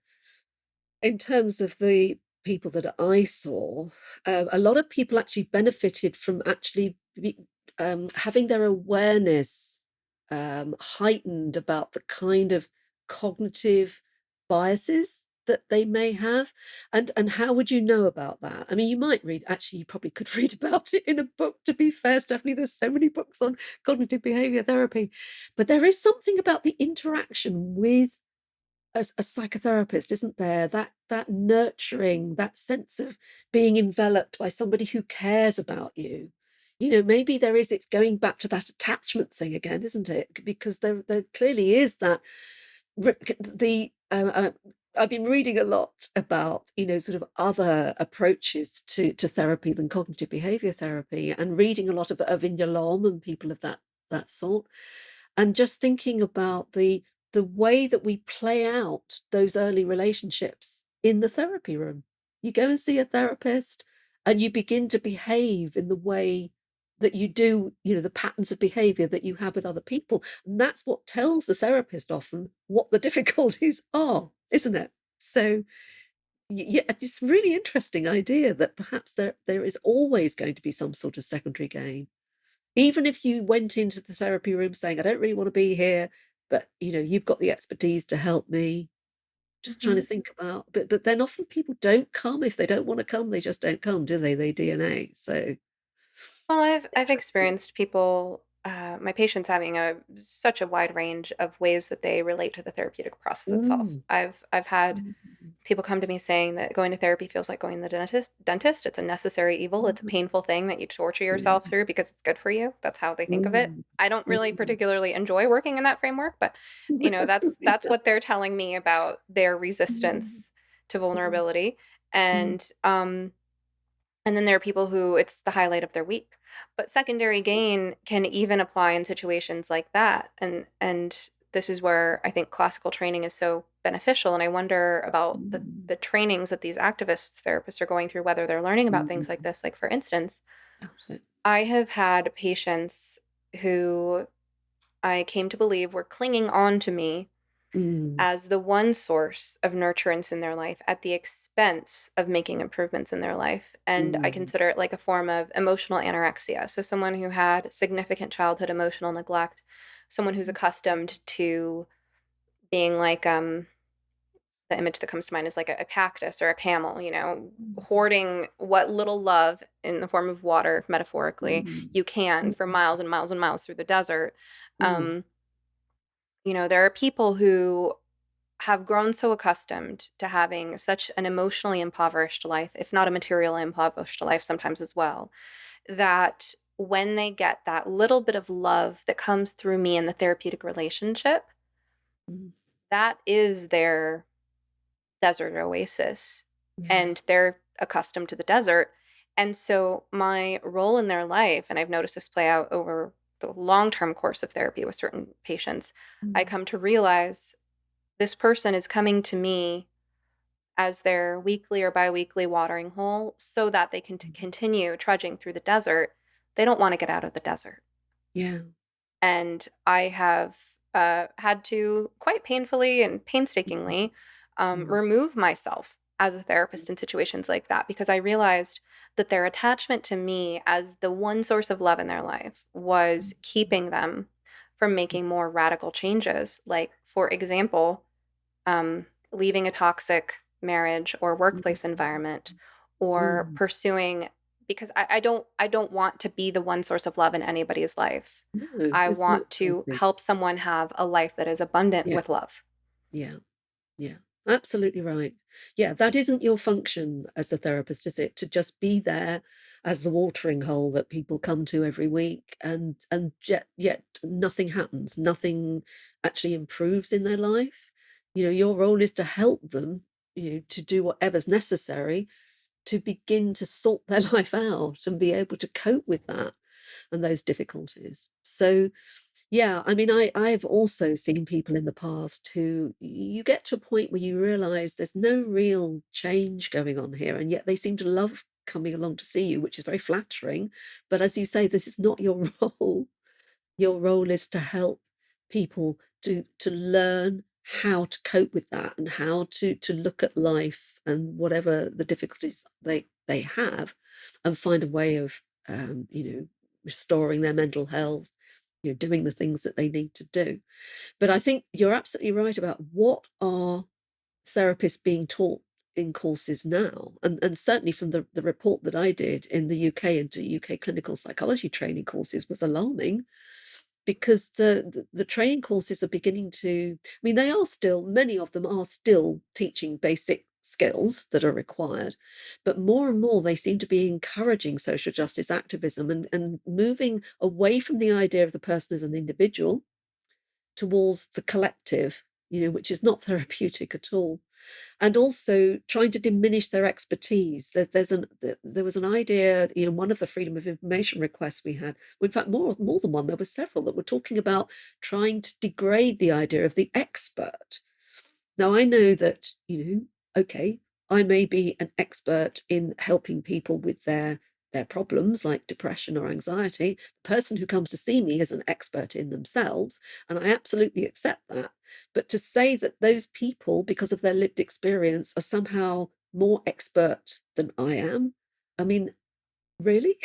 in terms of the people that I saw, a lot of people actually benefited from having their awareness heightened about the kind of cognitive biases that they may have. And how would you know about that? I mean, you might read, actually, you probably could read about it in a book, to be fair, Stephanie. There's so many books on cognitive behavior therapy. But there is something about the interaction with a psychotherapist, isn't there? That nurturing, that sense of being enveloped by somebody who cares about you. Maybe there is, it's going back to that attachment thing again, isn't it? Because there clearly is that the I've been reading a lot about, sort of other approaches to therapy than cognitive behavior therapy, and reading a lot of Lom and people of that sort, and just thinking about the way that we play out those early relationships in the therapy room. You go and see a therapist, and you begin to behave in the way that you do, the patterns of behavior that you have with other people. And that's what tells the therapist often what the difficulties are, isn't it? So, yeah, it's a really interesting idea that perhaps there is always going to be some sort of secondary gain. Even if you went into the therapy room saying, I don't really want to be here, but you've got the expertise to help me. Just trying to think about, but then often people don't come if they don't want to come. They just don't come, do they? They DNA. So Well, I've interesting. experienced people, my patients having such a wide range of ways that they relate to the therapeutic process itself. Mm. I've had Mm. people come to me saying that going to therapy feels like going to the dentist. It's a necessary evil. It's a Mm. painful thing that you torture yourself Mm. through because it's good for you. That's how they think of it. Mm. I don't really Mm. particularly enjoy working in that framework, but that's Yeah. what they're telling me about their Mm. resistance to Mm. vulnerability. Mm. And then there are people who it's the highlight of their week. But secondary gain can even apply in situations like that. And this is where I think classical training is so beneficial. And I wonder about Mm. the trainings that these activist therapists are going through, whether they're learning about things like Mm. this. Like for instance, Absolutely. I have had patients who I came to believe were clinging on to me Mm. as the one source of nurturance in their life at the expense of making improvements in their life. And I Mm. consider it like a form of emotional anorexia. So, someone who had significant childhood emotional neglect, someone who's accustomed to being like, the image that comes to mind is like a cactus or a camel, hoarding what little love in the form of water, metaphorically, Mm. you can for Mm. miles and miles and miles through the desert. Mm. Um, there are people who have grown so accustomed to having such an emotionally impoverished life, if not a materially impoverished life sometimes as well, that when they get that little bit of love that comes through me in the therapeutic relationship, Mm. that is their desert oasis. Yeah. And they're accustomed to the desert. And so my role in their life, and I've noticed this play out over the long term course of therapy with certain patients, I Mm. come to realize this person is coming to me as their weekly or biweekly watering hole so that they can continue trudging through the desert. They don't want to get out of the desert. Yeah. And I have had to quite painfully and painstakingly Mm. remove myself as a therapist in situations like that because I realized that their attachment to me as the one source of love in their life was keeping them from making more radical changes. Like, for example, leaving a toxic marriage or Mm. workplace environment or Mm. pursuing because I don't want to be the one source of love in anybody's life. No, I it's not want to healthy. help someone have a life that is abundant Yeah. with love. Yeah. Yeah, absolutely right. Yeah, that isn't your function as a therapist, is it? To just be there as the watering hole that people come to every week and yet nothing happens, nothing actually improves in their life. Your role is to help them, to do whatever's necessary to begin to sort their life out and be able to cope with that and those difficulties. So yeah, I mean, I've also seen people in the past who you get to a point where you realize there's no real change going on here, and yet they seem to love coming along to see you, which is very flattering. But as you say, this is not your role. Your role is to help people to learn how to cope with that and how to look at life and whatever the difficulties they have, and find a way of restoring their mental health, doing the things that they need to do. But I think you're absolutely right about what are therapists being taught in courses now, and certainly from the report that I did in the UK into UK clinical psychology training courses was alarming, because the training courses are beginning to, I mean, they are still, many of them are still teaching basic skills that are required, but more and more they seem to be encouraging social justice activism and moving away from the idea of the person as an individual towards the collective, which is not therapeutic at all, and also trying to diminish their expertise. There was an idea, one of the freedom of information requests we had, well, in fact, more than one, there were several that were talking about trying to degrade the idea of the expert. Now, I know that, okay, I may be an expert in helping people with their problems like depression or anxiety. The person who comes to see me is an expert in themselves, and I absolutely accept that. But to say that those people, because of their lived experience, are somehow more expert than I am, I mean, really?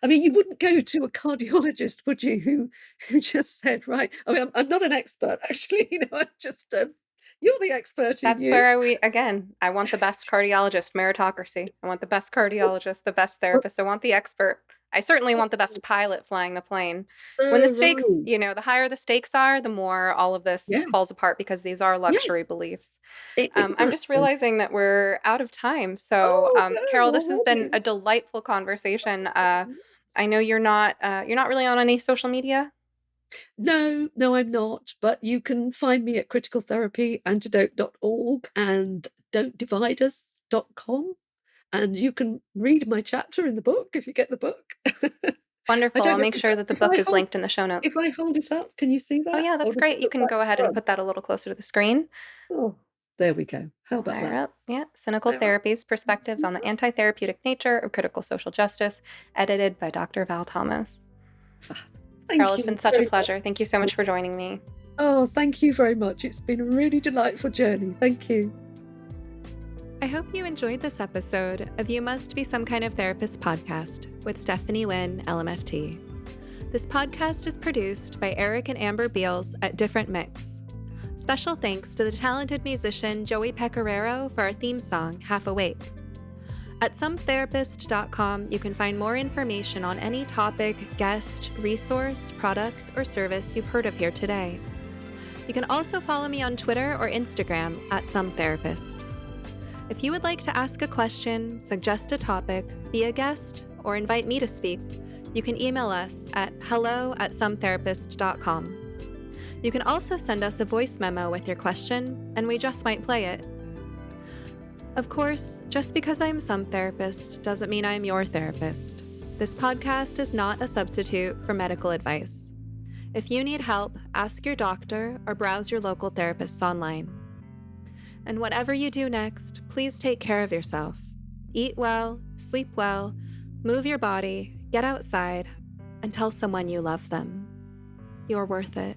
I mean, you wouldn't go to a cardiologist, would you, who just said, right, I mean, I'm not an expert, actually, I'm just You're the expert in That's you. where I want the best cardiologist, meritocracy. I want the best cardiologist, the best therapist. I want the expert. I certainly want the best pilot flying the plane. When the Oh, stakes, right. the higher the stakes are, the more all of this Yeah, falls apart because these are yeah, luxury beliefs. I'm just exactly. realizing that we're out of time. So, Oh, Carole, no, this has been already. a delightful conversation. I know you're not really on any social media. No, I'm not. But you can find me at criticaltherapyantidote.org and don'tdivideus.com. And you can read my chapter in the book if you get the book. I Wonderful. don't I'll know make sure that the book is linked in the show if notes. I hold it up. Can you see Oh, that? yeah, Or that's does it great. You look can like go ahead and fun? put that a little closer to the screen. Oh, there we go. How about Fire that? up. Yeah. Cynical All right. Therapies, Perspectives on the Antitherapeutic Nature of Critical Social Justice, edited by Dr. Val Thomas. Carole, Thank it's been you such a very pleasure. Thank you so much. much for joining me. Oh, thank you very much. It's been a really delightful journey. Thank you. I hope you enjoyed this episode of You Must Be Some Kind of Therapist podcast with Stephanie Wynn, LMFT. This podcast is produced by Eric and Amber Beals at Different Mix. Special thanks to the talented musician Joey Pecoraro for our theme song, Half Awake. At sometherapist.com, you can find more information on any topic, guest, resource, product, or service you've heard of here today. You can also follow me on Twitter or Instagram at sometherapist. If you would like to ask a question, suggest a topic, be a guest, or invite me to speak, you can email us at hello@sometherapist.com. You can also send us a voice memo with your question, and we just might play it. Of course, just because I'm some therapist doesn't mean I'm your therapist. This podcast is not a substitute for medical advice. If you need help, ask your doctor or browse your local therapists online. And whatever you do next, please take care of yourself. Eat well, sleep well, move your body, get outside, and tell someone you love them. You're worth it.